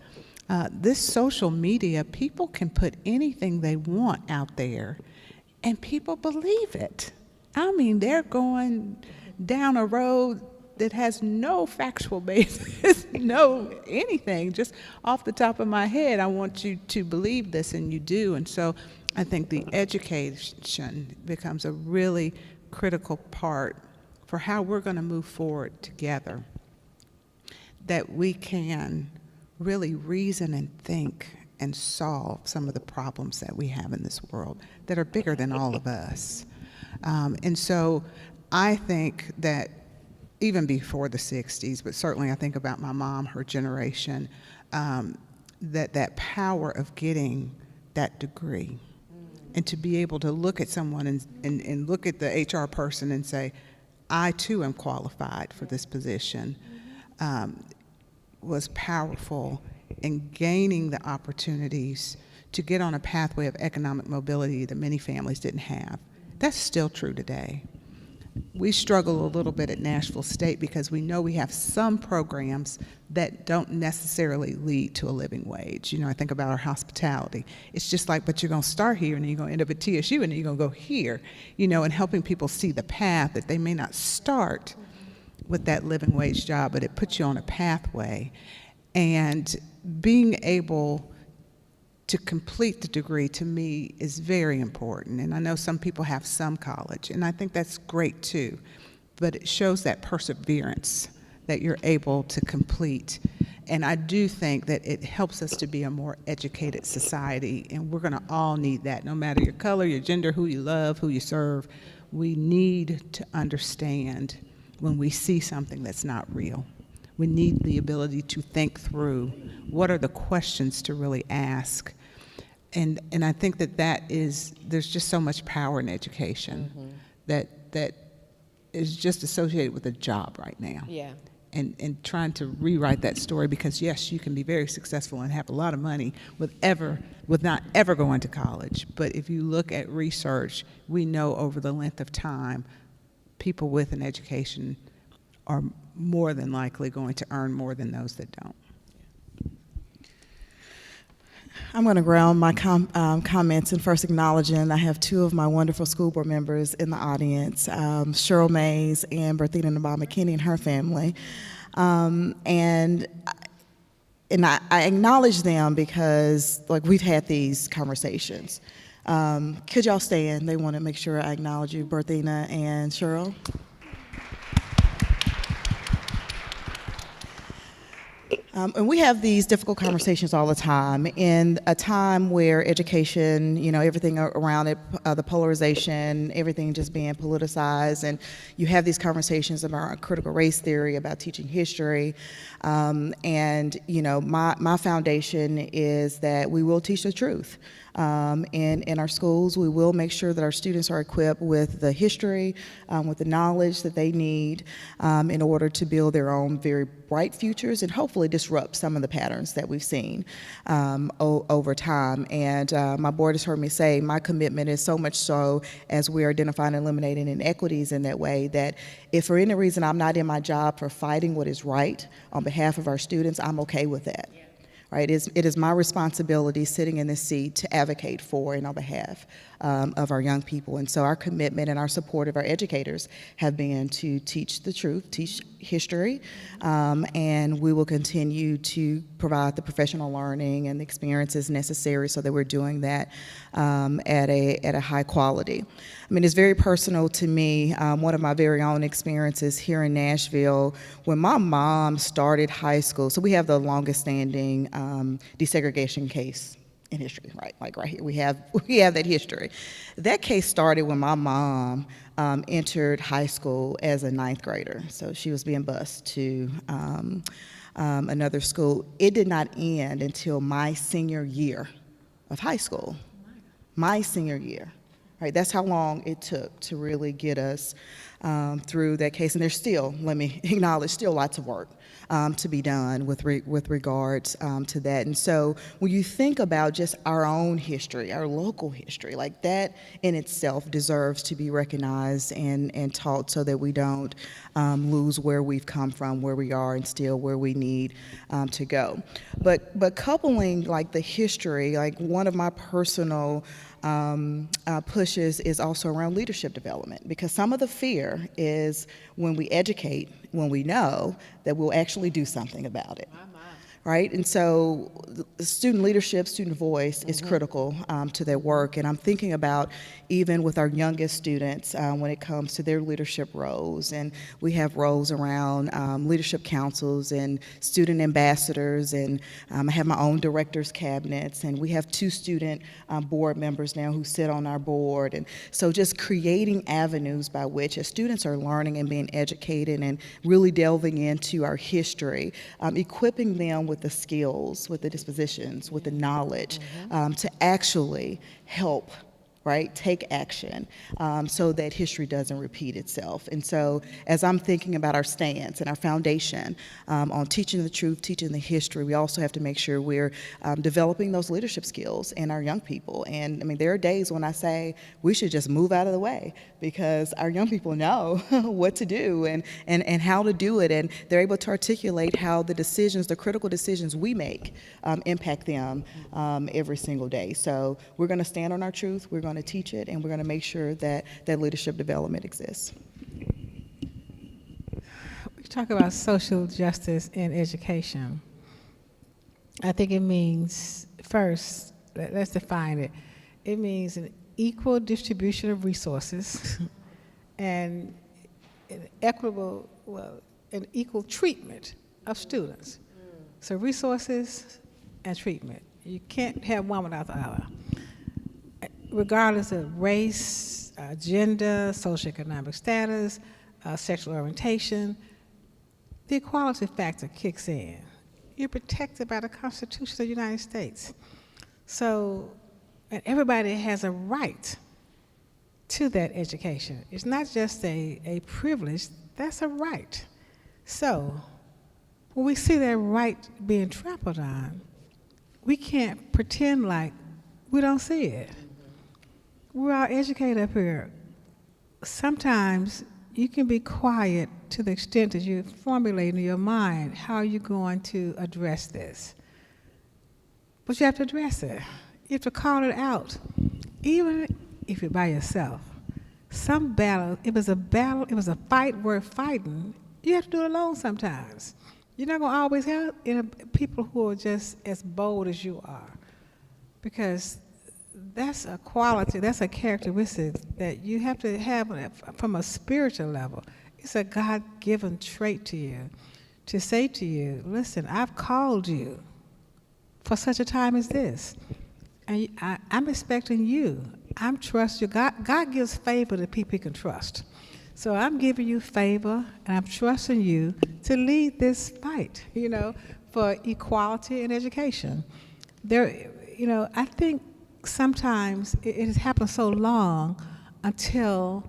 This social media, people can put anything they want out there, and people believe it. I mean, they're going down a road that has no factual basis, no anything. Just off the top of my head, I want you to believe this, and you do. And so I think the education becomes a really critical part for how we're going to move forward together, that we can really reason and think and solve some of the problems that we have in this world that are bigger than all of us. And so I think that even before the 60s, but certainly I think about my mom, her generation, that power of getting that degree and to be able to look at someone and look at the HR person and say, I too am qualified for this position, was powerful in gaining the opportunities to get on a pathway of economic mobility that many families didn't have. That's still true today. We struggle a little bit at Nashville State because we know we have some programs that don't necessarily lead to a living wage. I think about our hospitality. It's just like, but you're going to start here and then you're going to end up at TSU and then you're going to go here, and helping people see the path that they may not start with that living wage job, but it puts you on a pathway. And being able to complete the degree, to me, is very important. And I know some people have some college, and I think that's great too, but it shows that perseverance that you're able to complete. And I do think that it helps us to be a more educated society, and we're gonna all need that, no matter your color, your gender, who you love, who you serve. We need to understand when we see something that's not real. We need the ability to think through what are the questions to really ask. And I think there's just so much power in education that is just associated with a job right now. Yeah. And trying to rewrite that story, because yes, you can be very successful and have a lot of money with not ever going to college. But if you look at research, we know over the length of time, people with an education are more than likely going to earn more than those that don't. I'm going to ground my comments in first acknowledging I have two of my wonderful school board members in the audience, Cheryl Mays and Berthina Nabal McKinney and her family. And I acknowledge them because, we've had these conversations. Could y'all stand? They want to make sure I acknowledge you, Berthina and Cheryl. And we have these difficult conversations all the time in a time where education, everything around it, the polarization, everything just being politicized, and you have these conversations about critical race theory, about teaching history, and my foundation is that we will teach the truth. In our schools, we will make sure that our students are equipped with the history, with the knowledge that they need in order to build their own very bright futures and hopefully disrupt some of the patterns that we've seen over time. And my board has heard me say my commitment is so much so as we're identifying and eliminating inequities in that way that if for any reason I'm not in my job for fighting what is right on behalf of our students, I'm okay with that. Right? It is my responsibility sitting in this seat to advocate for and on behalf of our young people. And so our commitment and our support of our educators have been to teach the truth, teach history, and we will continue to provide the professional learning and the experiences necessary so that we're doing that at a high quality. I mean, it's very personal to me. One of my very own experiences here in Nashville, when my mom started high school, so we have the longest standing desegregation case in history, right? Like right here, we have that history. That case started when my mom entered high school as a 9th grader. So she was being bused to another school. It did not end until my senior year of high school. My senior year. Right, that's how long it took to really get us through that case. And there's still, let me acknowledge, still lots of work to be done with regards to that. And so when you think about just our own history, our local history, like that in itself deserves to be recognized and taught so that we don't lose where we've come from, where we are, and still where we need to go. But coupling like the history, like one of my personal pushes is also around leadership development, because some of the fear is when we educate, when we know that we'll actually do something about it. Right? And so the student leadership, student voice is critical to their work. And I'm thinking about even with our youngest students when it comes to their leadership roles. And we have roles around leadership councils and student ambassadors. And I have my own directors cabinets. And we have 2 student board members now who sit on our board. And so just creating avenues by which as students are learning and being educated and really delving into our history, equipping them with the skills, with the dispositions, with the knowledge to actually help, right, take action so that history doesn't repeat itself. And so as I'm thinking about our stance and our foundation on teaching the truth, teaching the history, we also have to make sure we're developing those leadership skills in our young people. And I mean, there are days when I say we should just move out of the way because our young people know what to do and how to do it. And they're able to articulate how the decisions, the critical decisions we make impact them every single day. So we're going to stand on our truth. We're going to teach it, and we're going to make sure that that leadership development exists. We talk about social justice in education. I think it means, first, let's define it. It means an equal distribution of resources and an equitable, an equal treatment of students. So resources and treatment. You can't have one without the other. Regardless of race, gender, socioeconomic status, sexual orientation, the equality factor kicks in. You're protected by the Constitution of the United States. So, and everybody has a right to that education. It's not just a privilege, that's a right. So, when we see that right being trampled on, we can't pretend like we don't see it. We're all educated up here. Sometimes you can be quiet to the extent that you formulate in your mind how you're going to address this. But you have to address it. You have to call it out. Even if you're by yourself. Some battle, it was a fight worth fighting, you have to do it alone sometimes. You're not going to always have people who are just as bold as you are. Because that's a quality, that's a characteristic that you have to have from a spiritual level. It's a God-given trait to you to say to you, listen, I've called you for such a time as this. And I'm expecting you. I'm trusting you. God gives favor to people he can trust. So I'm giving you favor, and I'm trusting you to lead this fight, for equality in education. I think sometimes it has happened so long until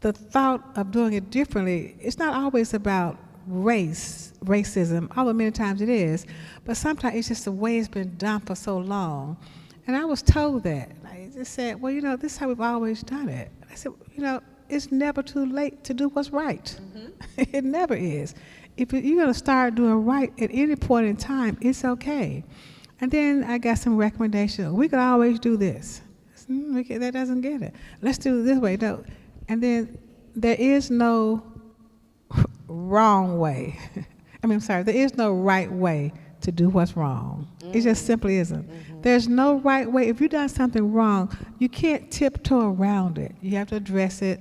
the thought of doing it differently, it's not always about racism, although many times it is, but sometimes it's just the way it's been done for so long. And I was told that. I just said, well, this is how we've always done it. I said, it's never too late to do what's right. Mm-hmm. It never is. If you're going to start doing right at any point in time, it's okay. And then I got some recommendations. We could always do this. That doesn't get it. Let's do it this way. No. And then there is no wrong way. there is no right way to do what's wrong. Mm-hmm. It just simply isn't. Mm-hmm. There's no right way. If you've done something wrong, you can't tiptoe around it. You have to address it,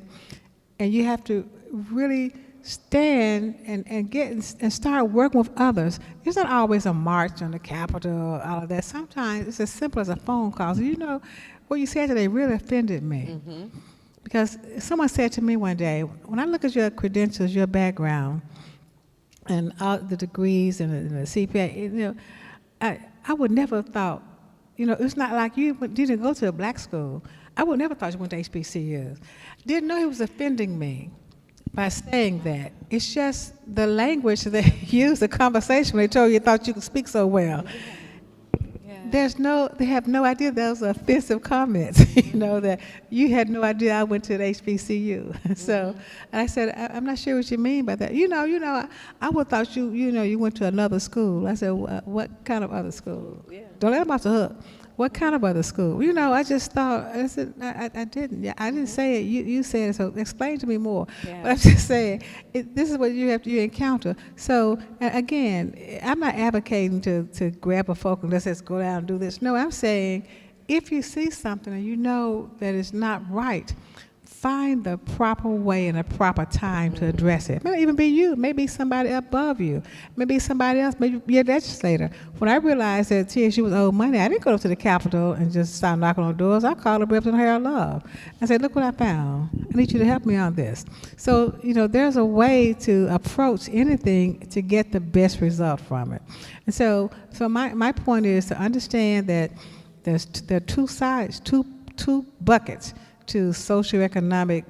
and you have to really stand and start working with others. It's not always a march on the Capitol, all of that. Sometimes it's as simple as a phone call. So, what you said today really offended me. Mm-hmm. Because someone said to me one day, when I look at your credentials, your background, and all the degrees and the CPA, I would never have thought, it's not like you didn't go to a black school. I would never thought you went to HBCUs. Didn't know he was offending me by saying that. It's just the language they used, the conversation when they told you thought you could speak so well. They have no idea those are offensive comments, that you had no idea I went to the HBCU. Mm-hmm. So I said, I'm not sure what you mean by that. I would have thought you went to another school. I said, what kind of other school? Yeah. Don't let them off the hook. What kind of other school? I just thought, I said, I didn't. I didn't say it. You said it, so explain to me more. Yeah. But I'm just saying, this is what you encounter. So, again, I'm not advocating to grab a folk and let's just go down and do this. No, I'm saying, if you see something and you know that it's not right, find the proper way and a proper time to address it. It may not even be you. Maybe somebody above you. Maybe somebody else. Maybe your legislator. When I realized that TSU was owed money, I didn't go to the Capitol and just start knocking on doors. I called up Representative Harold Love. I said, look what I found. I need you to help me on this. So, there's a way to approach anything to get the best result from it. And so my point is to understand that there are two sides, two buckets to socioeconomic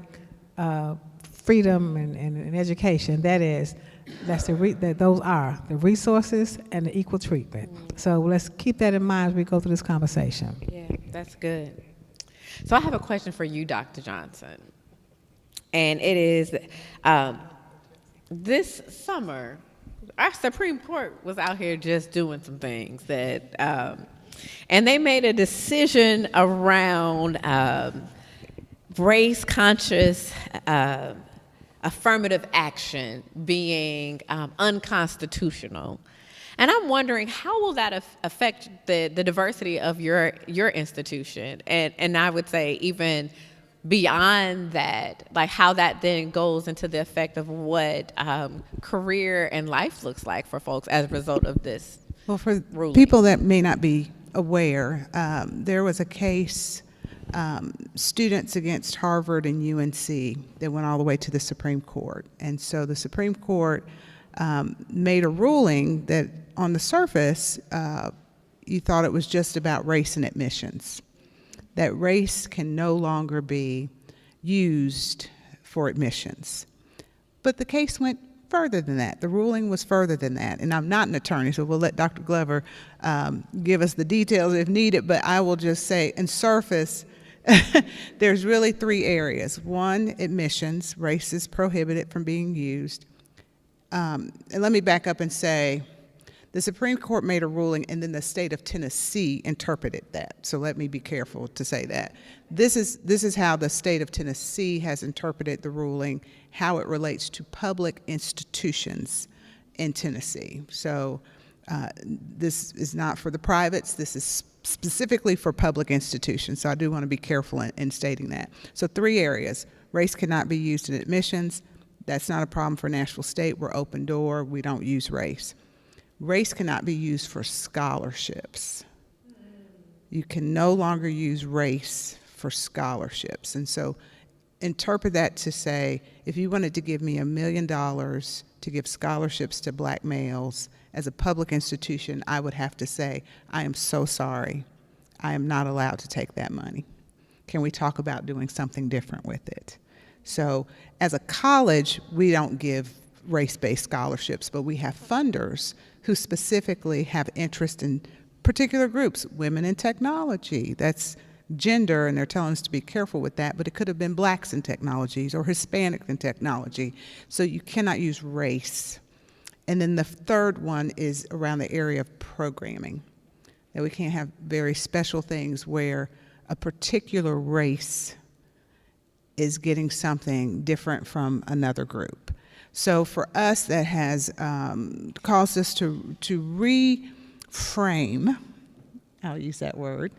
freedom and education. Those are the resources and the equal treatment. Mm. So let's keep that in mind as we go through this conversation. Yeah, that's good. So I have a question for you, Dr. Johnson. And it is, this summer, our Supreme Court was out here just doing some things that, and they made a decision around race-conscious affirmative action being unconstitutional. And I'm wondering, how will that affect the diversity of your institution? And I would say even beyond that, like how that then goes into the effect of what career and life looks like for folks as a result of this. Well, for ruling. People that may not be aware, there was a case, students against Harvard and UNC, that went all the way to the Supreme Court. And so the Supreme Court made a ruling that on the surface, you thought it was just about race and admissions, that race can no longer be used for admissions. But the case went further than that. The ruling was further than that. And I'm not an attorney, so we'll let Dr. Glover give us the details if needed, but I will just say, in surface, there's really three areas. One, admissions. Race is prohibited from being used. And let me back up and say, the Supreme Court made a ruling, and then the state of Tennessee interpreted that. So let me be careful to say that. This is how the state of Tennessee has interpreted the ruling, how it relates to public institutions in Tennessee. So This is not for the privates. This is specifically for public institutions. So I do want to be careful in stating that. So 3 areas. Race cannot be used in admissions. That's not a problem for Nashville State. We're open door. We don't use race. Race cannot be used for scholarships. You can no longer use race for scholarships. And so interpret that to say, if you wanted to give me $1 million to give scholarships to black males as a public institution, I would have to say, I am so sorry. I am not allowed to take that money. Can we talk about doing something different with it? So as a college, we don't give race-based scholarships, but we have funders who specifically have interest in particular groups, women in technology, that's gender, and they're telling us to be careful with that, but it could have been blacks in technologies or Hispanics in technology. So you cannot use race. And then the third one is around the area of programming, that we can't have very special things where a particular race is getting something different from another group. So for us, that has caused us to reframe, I'll use that word.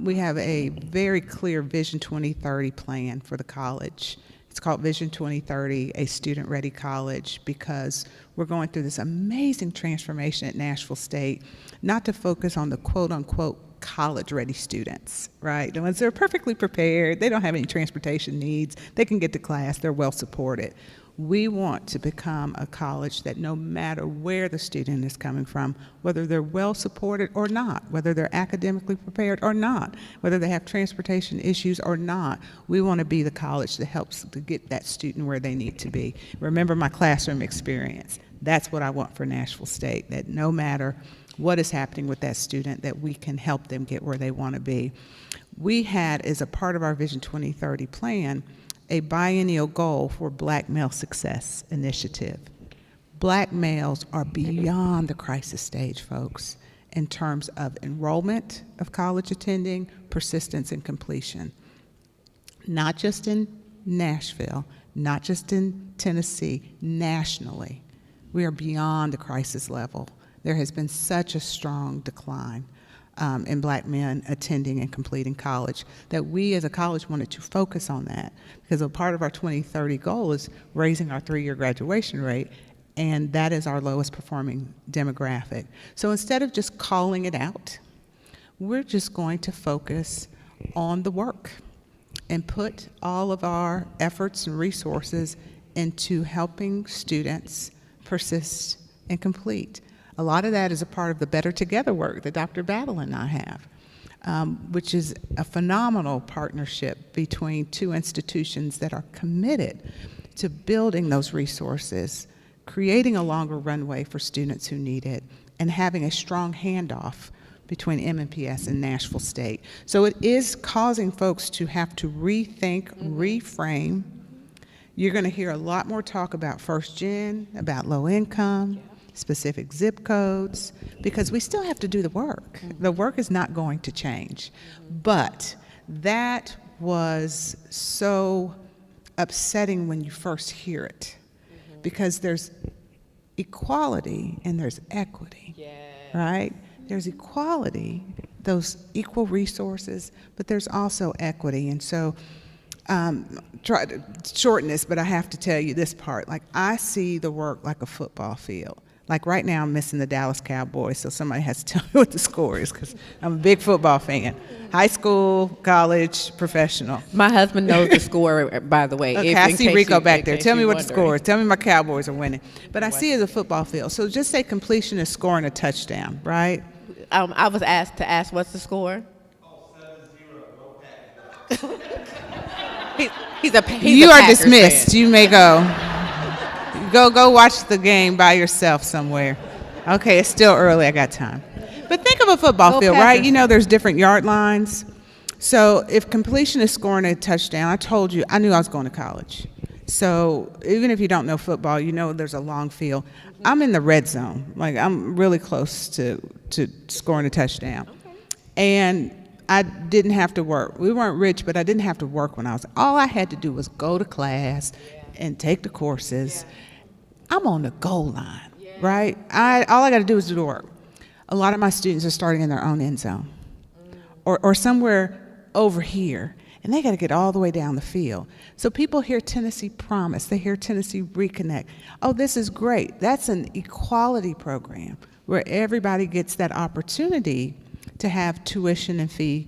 We have a very clear Vision 2030 plan for the college. It's called Vision 2030, a student-ready college, because we're going through this amazing transformation at Nashville State, not to focus on the quote-unquote college-ready students, right? The ones that are perfectly prepared, they don't have any transportation needs, they can get to class, they're well supported. We want to become a college that no matter where the student is coming from, whether they're well supported or not, whether they're academically prepared or not, whether they have transportation issues or not, we want to be the college that helps to get that student where they need to be. Remember my classroom experience. That's what I want for Nashville State, that no matter what is happening with that student, that we can help them get where they want to be. We had, as a part of our Vision 2030 plan, a biennial goal for Black Male Success Initiative. Black males are beyond the crisis stage, folks, in terms of enrollment of college attending, persistence, and completion. Not just in Nashville, not just in Tennessee, nationally. We are beyond the crisis level. There has been such a strong decline in black men attending and completing college that we as a college wanted to focus on that, because a part of our 2030 goal is raising our 3-year graduation rate, and that is our lowest performing demographic. So instead of just calling it out, we're just going to focus on the work and put all of our efforts and resources into helping students persist and complete. A lot of that is a part of the Better Together work that Dr. Battle and I have, which is a phenomenal partnership between 2 institutions that are committed to building those resources, creating a longer runway for students who need it, and having a strong handoff between MNPS and Nashville State. So it is causing folks to have to rethink, reframe. You're going to hear a lot more talk about first gen, about low income, specific zip codes, because we still have to do the work. The work is not going to change. But that was so upsetting when you first hear it, because there's equality and there's equity, right? There's equality, those equal resources, but there's also equity. And so try to shorten this, but I have to tell you this part. Like, I see the work like a football field. Like right now, I'm missing the Dallas Cowboys, so somebody has to tell me what the score is, because I'm a big football fan. High school, college, professional. My husband knows the score, by the way. Okay, I see Rico back there. Tell me what the score is. Tell me my Cowboys are winning. But I see it as a football field. So just say completion is scoring a touchdown, right? I was asked to ask what's the score. Oh, 7-0, go Packers. He's a You are Packers dismissed. fan. You may go. Go watch the game by yourself somewhere. Okay, it's still early. I got time. But think of a football Go field, right? Packers. You know there's different yard lines. So if completion is scoring a touchdown, I told you, I knew I was going to college. So even if you don't know football, you know there's a long field. I'm in the red zone. Like, I'm really close to scoring a touchdown. Okay. And I didn't have to work. We weren't rich, but I didn't have to work when I was. All I had to do was go to class and take the courses. I'm on the goal line. right? All I got to do is do the work. A lot of my students are starting in their own end zone or somewhere over here, and they got to get all the way down the field. So people hear Tennessee Promise, they hear Tennessee Reconnect. Oh, this is great. That's an equality program where everybody gets that opportunity to have tuition and fee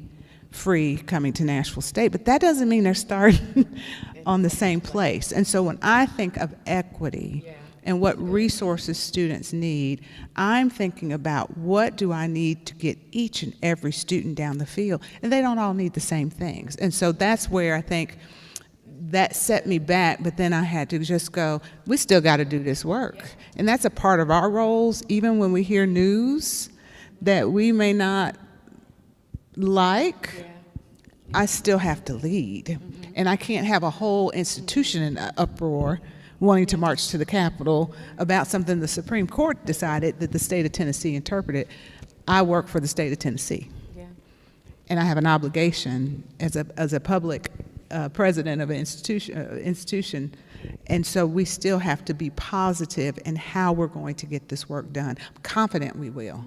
free coming to Nashville State, but that doesn't mean they're starting on the same place. And so when I think of equity and what resources students need, I'm thinking about what do I need to get each and every student down the field, and they don't all need the same things. And so that's where I think that set me back, but then I had to just go, we still got to do this work. And that's a part of our roles, even when we hear news that we may not like, I still have to lead. And I can't have a whole institution in uproar wanting to march to the Capitol about something the Supreme Court decided that the state of Tennessee interpreted. I work for the state of Tennessee. And I have an obligation as a public president of an institution. And so we still have to be positive in how we're going to get this work done. I'm confident we will.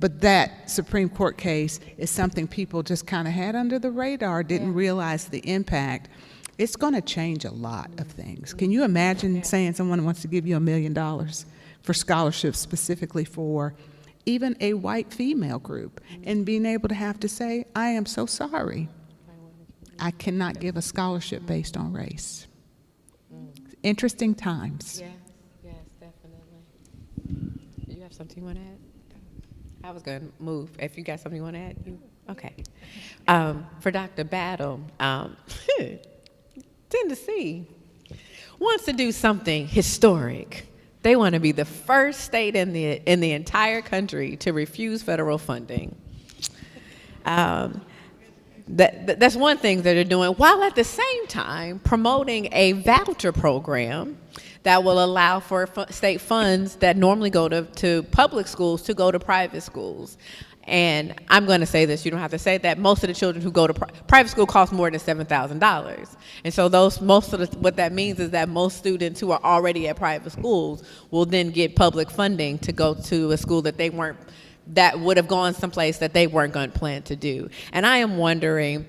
But that Supreme Court case is something people just kind of had under the radar, didn't realize the impact. It's going to change a lot of things. Can you imagine saying someone wants to give you $1 million for scholarships specifically for even a white female group and being able to have to say, I am so sorry, I cannot give a scholarship based on race. Interesting times. Yes, definitely. You have something you want to add? I was going to move. If you got something you want to add, you okay. For Dr. Battle, Tennessee wants to do something historic. They want to be the first state in the entire country to refuse federal funding. That's one thing that they're doing, while at the same time promoting a voucher program that will allow for state funds that normally go to public schools to go to private schools. And I'm going to say this, you don't have to say that. Most of the children who go to private school cost more than $7,000. And so what that means is that most students who are already at private schools will then get public funding to go to a school that would have gone someplace that they weren't going to plan to do. And I am wondering,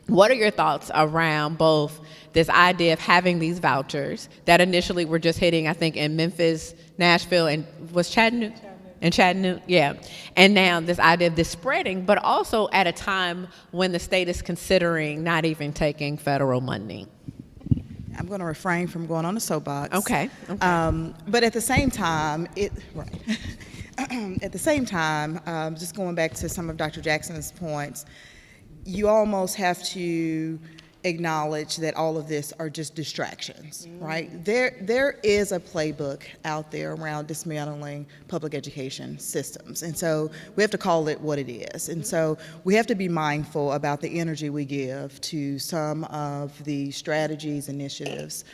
what are your thoughts around both this idea of having these vouchers that initially were just hitting, I think, in Memphis, Nashville, and was Chattanooga? In Chattanooga, yeah. And now this idea of this spreading, but also at a time when the state is considering not even taking federal money. I'm going to refrain from going on the soapbox. Okay. But at the same time, at the same time, just going back to some of Dr. Jackson's points, you almost have to acknowledge that all of this are just distractions, right? There is a playbook out there around dismantling public education systems, and so we have to call it what it is. And so we have to be mindful about the energy we give to some of the strategies, initiatives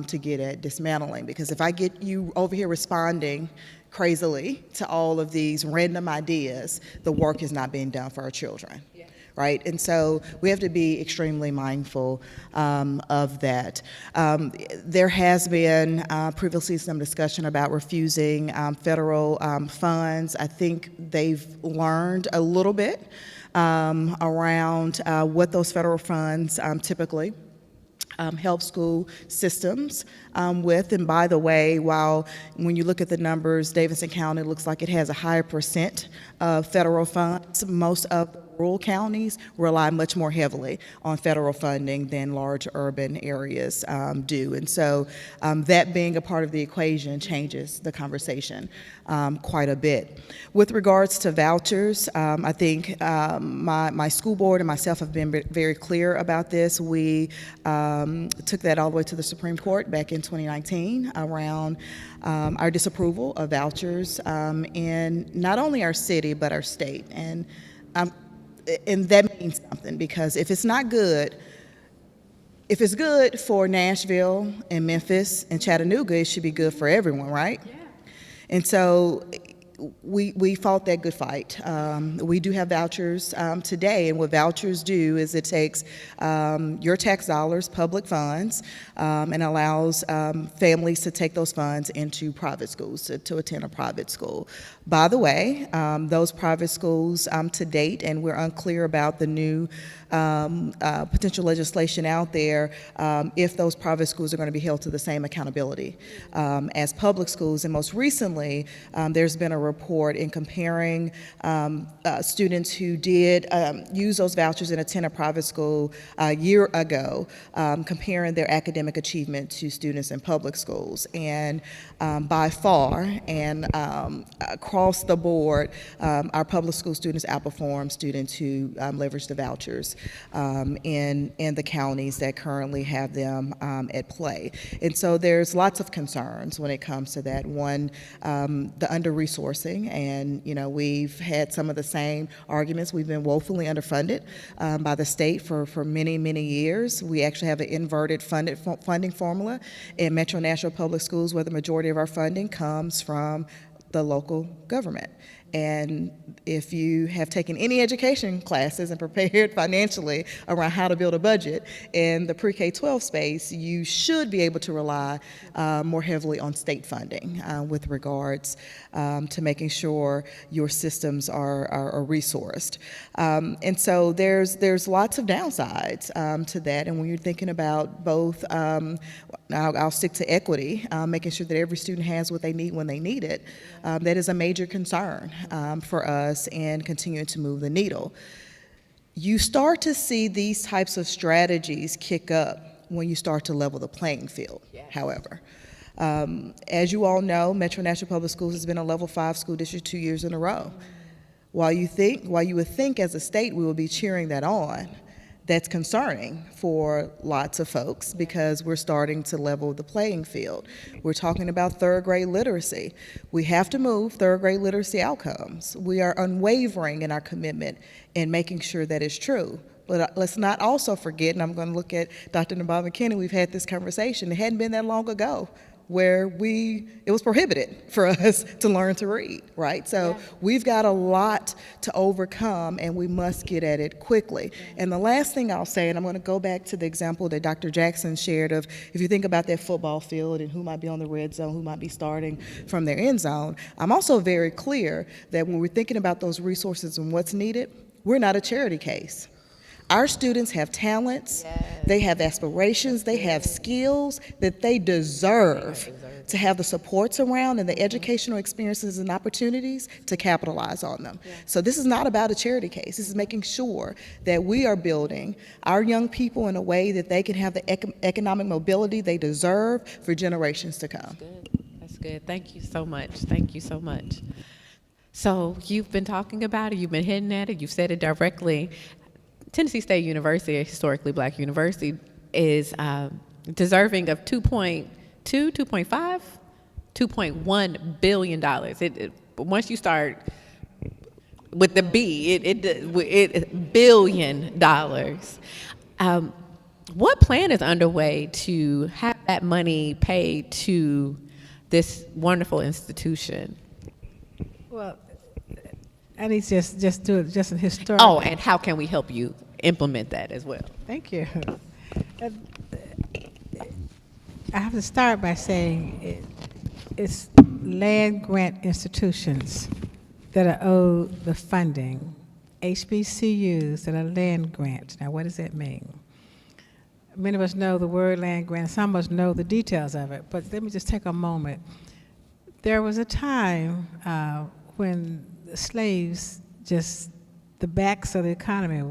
to get at dismantling, because if I get you over here responding crazily to all of these random ideas, the work is not being done for our children. Right? And so we have to be extremely mindful of that. There has been previously some discussion about refusing federal funds. I think they've learned a little bit around what those federal funds typically help school systems with. And by the way, when you look at the numbers, Davidson County looks like it has a higher percent of federal funds. Most of the rural counties rely much more heavily on federal funding than large urban areas do. And so that being a part of the equation changes the conversation quite a bit. With regards to vouchers, I think my school board and myself have been very clear about this. We took that all the way to the Supreme Court back in 2019 around our disapproval of vouchers in not only our city, but our state. And that means something, because if it's not good, if it's good for Nashville and Memphis and Chattanooga, it should be good for everyone, right? Yeah. And so we fought that good fight. We do have vouchers today, and what vouchers do is it takes your tax dollars, public funds, and allows families to take those funds into private schools, to attend a private school. By the way, those private schools to date, and we're unclear about the new potential legislation out there, if those private schools are going to be held to the same accountability as public schools. And most recently, there's been a report in comparing students who did use those vouchers and attend a private school a year ago, comparing their academic achievement to students in public schools. And by far and across the board, our public school students outperform students who leverage the vouchers in the counties that currently have them at play. And so there's lots of concerns when it comes to that. One, the under-resourcing, and we've had some of the same arguments. We've been woefully underfunded by the state for many, many years. We actually have an inverted funding formula in Metro Nashville Public Schools, where the majority of our funding comes from the local government. And if you have taken any education classes and prepared financially around how to build a budget in the pre-K-12 space, you should be able to rely more heavily on state funding with regards to making sure your systems are resourced. And so there's lots of downsides to that. And when you're thinking about both, I'll stick to equity, making sure that every student has what they need when they need it, that is a major concern for us and continuing to move the needle. You start to see these types of strategies kick up when you start to level the playing field, however. As you all know, Metro Nashville Public Schools has been a level 5 school district 2 years in a row. While you would think as a state we would be cheering that on, that's concerning for lots of folks because we're starting to level the playing field. We're talking about third grade literacy. We have to move third grade literacy outcomes. We are unwavering in our commitment in making sure that is true. But let's not also forget, and I'm going to look at Dr. Nabob McKinney, we've had this conversation, it hadn't been that long ago where it was prohibited for us to learn to read, right? So we've got a lot to overcome and we must get at it quickly. And the last thing I'll say, and I'm gonna go back to the example that Dr. Jackson shared of, if you think about that football field and who might be on the red zone, who might be starting from their end zone, I'm also very clear that when we're thinking about those resources and what's needed, we're not a charity case. Our students have talents, they have aspirations, they have skills that they deserve to have the supports around and the educational experiences and opportunities to capitalize on them. So this is not about a charity case. This is making sure that we are building our young people in a way that they can have the economic mobility they deserve for generations to come. That's good. Thank you so much. Thank you so much. So you've been talking about it, you've been hitting at it, you've said it directly. Tennessee State University, a historically black university, is deserving of $2.1 billion. Once you start with the B, it billion dollars. What plan is underway to have that money paid to this wonderful institution? Well, I need to just do it just in historic. Oh, and how can we help you implement that as well? Thank you. I have to start by saying it's land grant institutions that are owed the funding, HBCUs that are land grants. Now, what does that mean? Many of us know the word land grant, some of us know the details of it, but let me just take a moment. There was a time when the slaves the backs of the economy, it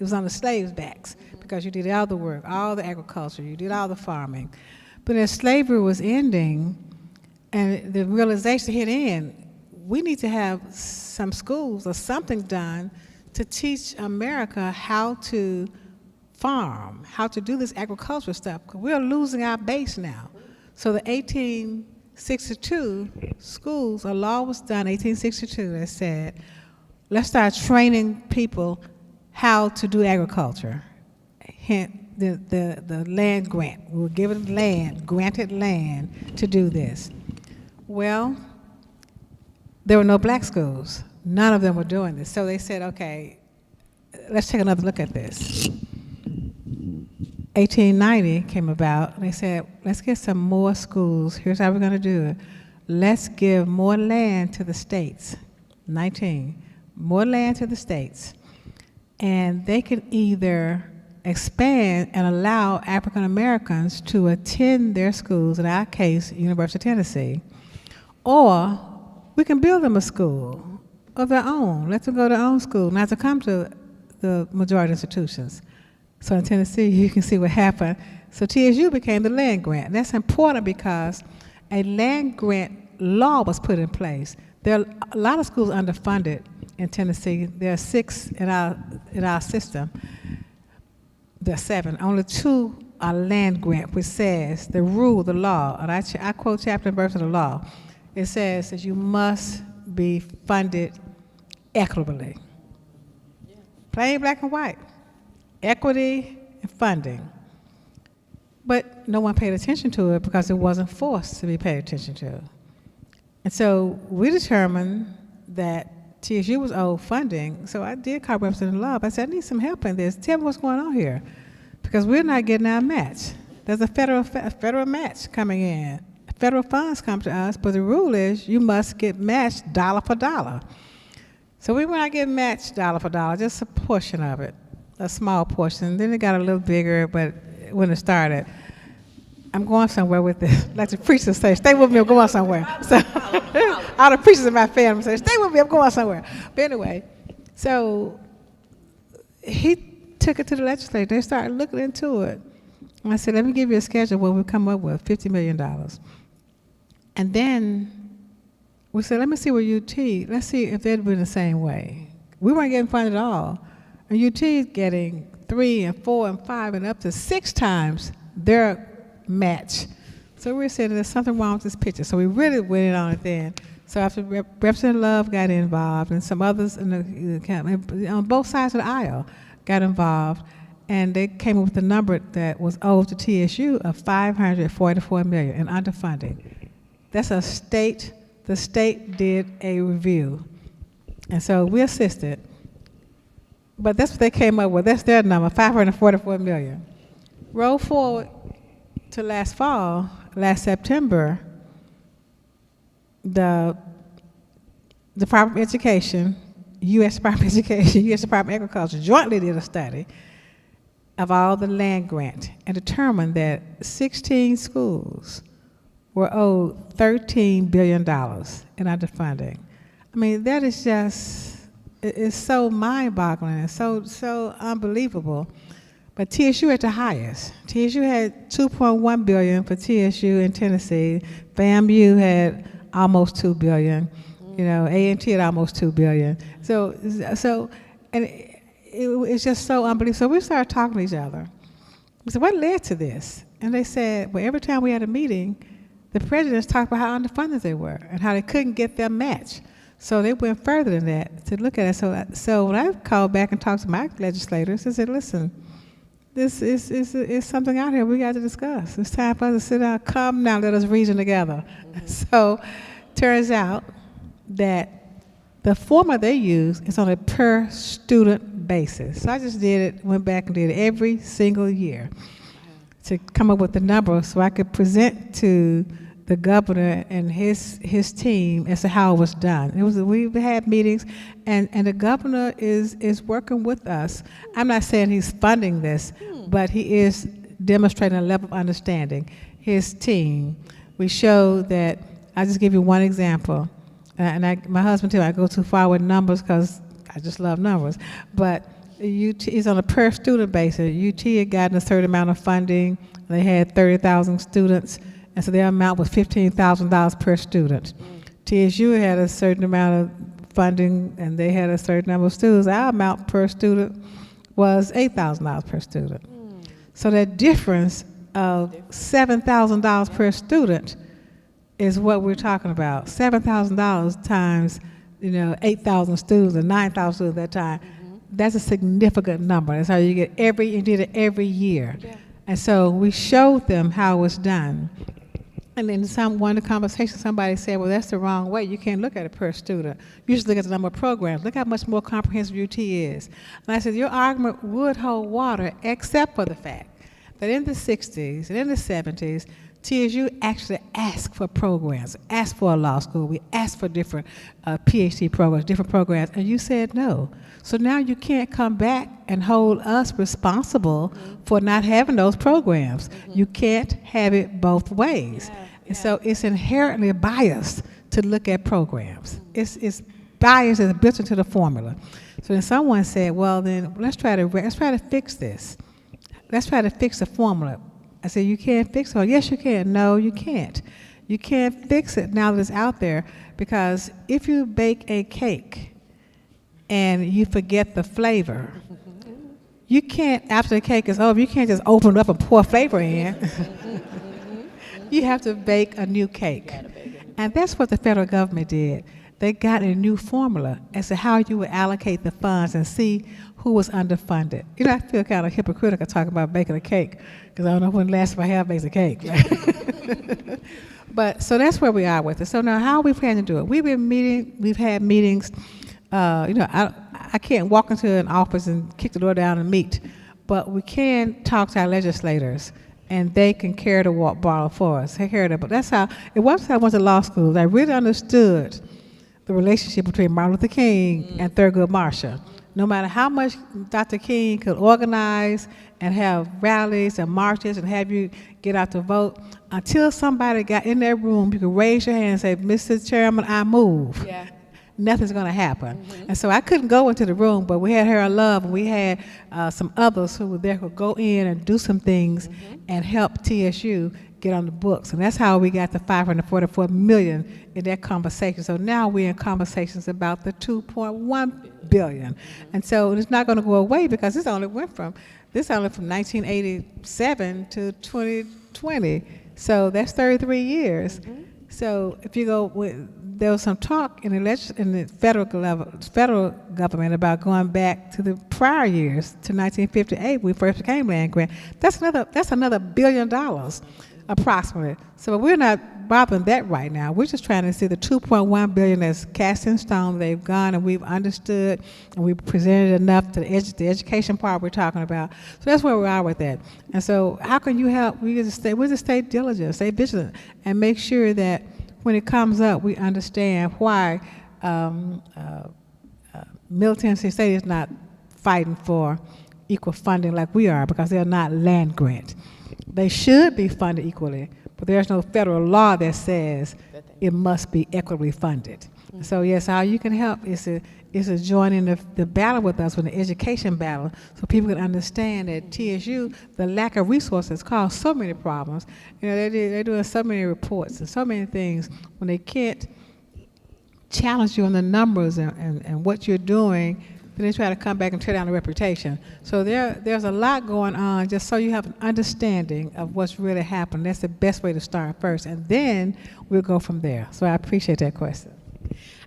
was on the slaves' backs because you did all the work, all the agriculture, you did all the farming. But as slavery was ending and the realization hit in, we need to have some schools or something done to teach America how to farm, how to do this agricultural stuff, because we're losing our base now. So the 1862 schools, a law was done, 1862, that said, let's start training people how to do agriculture. Hence, the land grant. We were given land, granted land to do this. Well, there were no black schools. None of them were doing this. So they said, okay, let's take another look at this. 1890 came about, and they said, let's get some more schools. Here's how we're going to do it. Let's give more land to the states. 19, more land to the states. And they could either expand and allow African Americans to attend their schools, in our case, University of Tennessee, or we can build them a school of their own. Let them go to their own school, not to come to the majority institutions. So in Tennessee, you can see what happened. So TSU became the land grant. That's important because a land grant law was put in place. There are a lot of schools underfunded in Tennessee. There are 6 in our system. There are 7. Only 2 are land grant, which says the rule, the law, and I quote chapter and verse of the law. It says that you must be funded equitably. Plain black and white. Equity and funding. But no one paid attention to it because it wasn't forced to be paid attention to. And so we determined that TSU was owed funding, so I did call Representative Love. I said, I need some help in this. Tell me what's going on here. Because we're not getting our match. There's a federal match coming in. Federal funds come to us, but the rule is you must get matched dollar for dollar. So we were not getting matched dollar for dollar, just a portion of it. A small portion. Then it got a little bigger, but when it started, I'm going somewhere with this. Like the preachers say, stay with me, I'm going somewhere. So all the preachers in my family say, stay with me, I'm going somewhere. But anyway, so he took it to the legislature. They started looking into it. And I said, let me give you a schedule where we come up with $50 million. And then we said, let me see where UT, let's see if they'd been the same way. We weren't getting funded at all. And UT is getting 3 and 4 and 5 and up to 6 times their match. So we said there's something wrong with this picture. So we really went in on it then. So after Representative Love got involved and some others in the on both sides of the aisle got involved, and they came up with a number that was owed to TSU of $544 million in underfunding. That's a state, the state did a review. And so we assisted. But that's what they came up with. That's their number, $544 million. Roll forward to last fall, last September, the Department of Education, U.S. Department of Education, U.S. Department of Agriculture jointly did a study of all the land grant and determined that 16 schools were owed $13 billion in underfunding. I mean, that is just, it's so mind-boggling and so unbelievable. But TSU at the highest. TSU had $2.1 billion for TSU in Tennessee. FAMU had almost $2 billion. You know, A&T had almost $2 billion. So, and it's just so unbelievable. So we started talking to each other. We said, what led to this? And they said, well, every time we had a meeting, the presidents talked about how underfunded they were and how they couldn't get their match. So they went further than that to look at it. So when I called back and talked to my legislators, I said, listen, this is something out here we got to discuss. It's time for us to sit down, come now, let us reason together. Mm-hmm. So turns out that the formula they use is on a per student basis. So I just went back and did it every single year to come up with the number so I could present to the governor and his team as to how it was done. We had meetings, and the governor is working with us. I'm not saying he's funding this, but he is demonstrating a level of understanding. His team, we showed that. I'll just give you one example, and my husband too. I go too far with numbers because I just love numbers, but UT is on a per student basis. UT had gotten a certain amount of funding. They had 30,000 students. And so their amount was $15,000 per student. TSU had a certain amount of funding, and they had a certain number of students. Our amount per student was $8,000 per student. So that difference of $7,000 per student is what we're talking about. $7,000 times, 8,000 students or 9,000 students at that time. That's a significant number. That's how you did it every year. Yeah. And so we showed them how it was done. And in one of the conversations, somebody said, well, that's the wrong way. You can't look at it per student. You just look at the number of programs. Look how much more comprehensive UT is. And I said, your argument would hold water, except for the fact that in the 60s and in the 70s, TSU actually asked for programs, asked for a law school. We asked for different PhD programs, different programs, and you said no. So now you can't come back and hold us responsible for not having those programs. You can't have it both ways. And so it's inherently biased to look at programs. It's biased as built into the formula. So then someone said, well, then let's try to fix this. Let's try to fix the formula. I said, you can't fix it. Yes, you can. No, you can't. You can't fix it now that it's out there, because if you bake a cake and you forget the flavor, you can't, after the cake is over, you can't just open it up and pour flavor in. You have to bake a new cake. And that's what the federal government did. They got a new formula as to how you would allocate the funds and see who was underfunded. You know, I feel kind of hypocritical talking about baking a cake, because I don't know when the last time I have baked a cake. But so that's where we are with it. So now, how are we planning to do it? We've had meetings. I can't walk into an office and kick the door down and meet, but we can talk to our legislators, and they can carry the ball for us. But that's how it was. I went to law school. I really understood the relationship between Martin Luther King and Thurgood Marshall. No matter how much Dr. King could organize and have rallies and marches and have you get out to vote, until somebody got in that room, you could raise your hand and say, Mr. Chairman, I move. Yeah. Nothing's going to happen. And so I couldn't go into the room, but we had Harold Love, and we had some others who were there who could go in and do some things and help TSU get on the books. And that's how we got the $544 million in that conversation. So now we're in conversations about the $2.1 billion. And so it's not going to go away, because this only from 1987 to 2020. So that's 33 years. So if you go there was some talk in the federal government about going back to the prior years to 1958 when we first became land grant. That's another $1 billion approximately. So we're not bothering that right now. We're just trying to see the $2.1 billion that's cast in stone. They've gone and we've understood and we've presented enough to the education part we're talking about. So that's where we are with that. And so how can you help? We just stay diligent, stay vigilant, and make sure that when it comes up, we understand why Middle Tennessee State is not fighting for equal funding like we are, because they're not land grant. They should be funded equally, but there's no federal law that says it must be equitably funded. So yes, how you can help is to join in the battle with us, with the education battle, so people can understand that TSU, the lack of resources caused so many problems. You know, they're doing so many reports and so many things when they can't challenge you on the numbers and what you're doing. Then they try to come back and tear down the reputation. So there's a lot going on, just so you have an understanding of what's really happened. That's the best way to start first, and then we'll go from there. So I appreciate that question.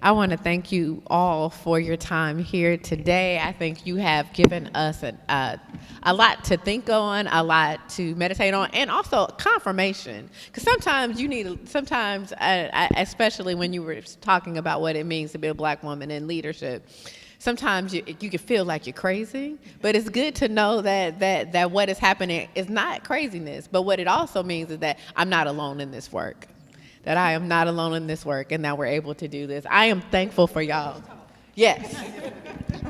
I want to thank you all for your time here today. I think you have given us a lot to think on, a lot to meditate on, and also confirmation. Because sometimes especially when you were talking about what it means to be a Black woman in leadership, sometimes you can feel like you're crazy, but it's good to know that what is happening is not craziness. But what it also means is that I'm not alone in this work. That I am not alone in this work, and that we're able to do this. I am thankful for y'all. Yes.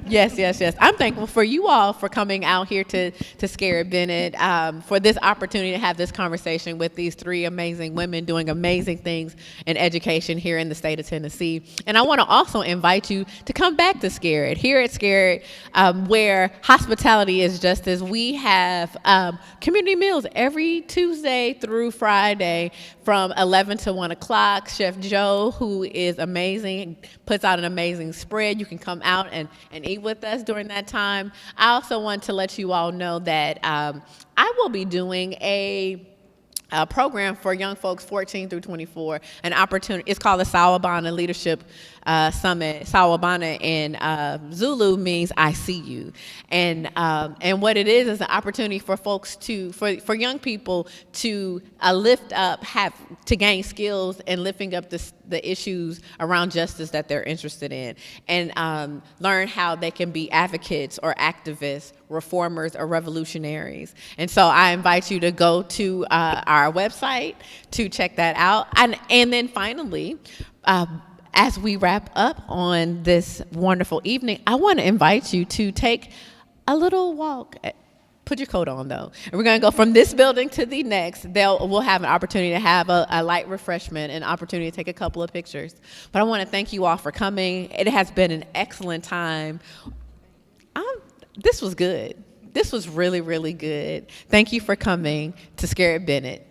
Yes. I'm thankful for you all for coming out here to Scarrett Bennett, for this opportunity to have this conversation with these three amazing women doing amazing things in education here in the state of Tennessee. And I want to also invite you to come back to Scarrett. Here at Scarrett, where hospitality is justice, we have community meals every Tuesday through Friday from 11 to 1 o'clock. Chef Joe, who is amazing, puts out an amazing spread. You can come out and eat with us during that time. I also want to let you all know that I will be doing a program for young folks 14 through 24, an opportunity. It's called the Sawabona Leadership summit. Sawabona in Zulu means I see you. And what it is an opportunity for folks for young people to lift up, to gain skills in lifting up the issues around justice that they're interested in, and learn how they can be advocates or activists, reformers or revolutionaries. And so I invite you to go to our website to check that out. And then finally, as we wrap up on this wonderful evening, I want to invite you to take a little walk. Put your coat on, though. And we're going to go from this building to the next. We'll have an opportunity to have a light refreshment, an opportunity to take a couple of pictures. But I want to thank you all for coming. It has been an excellent time. This was good. This was really, really good. Thank you for coming to Scarrett Bennett.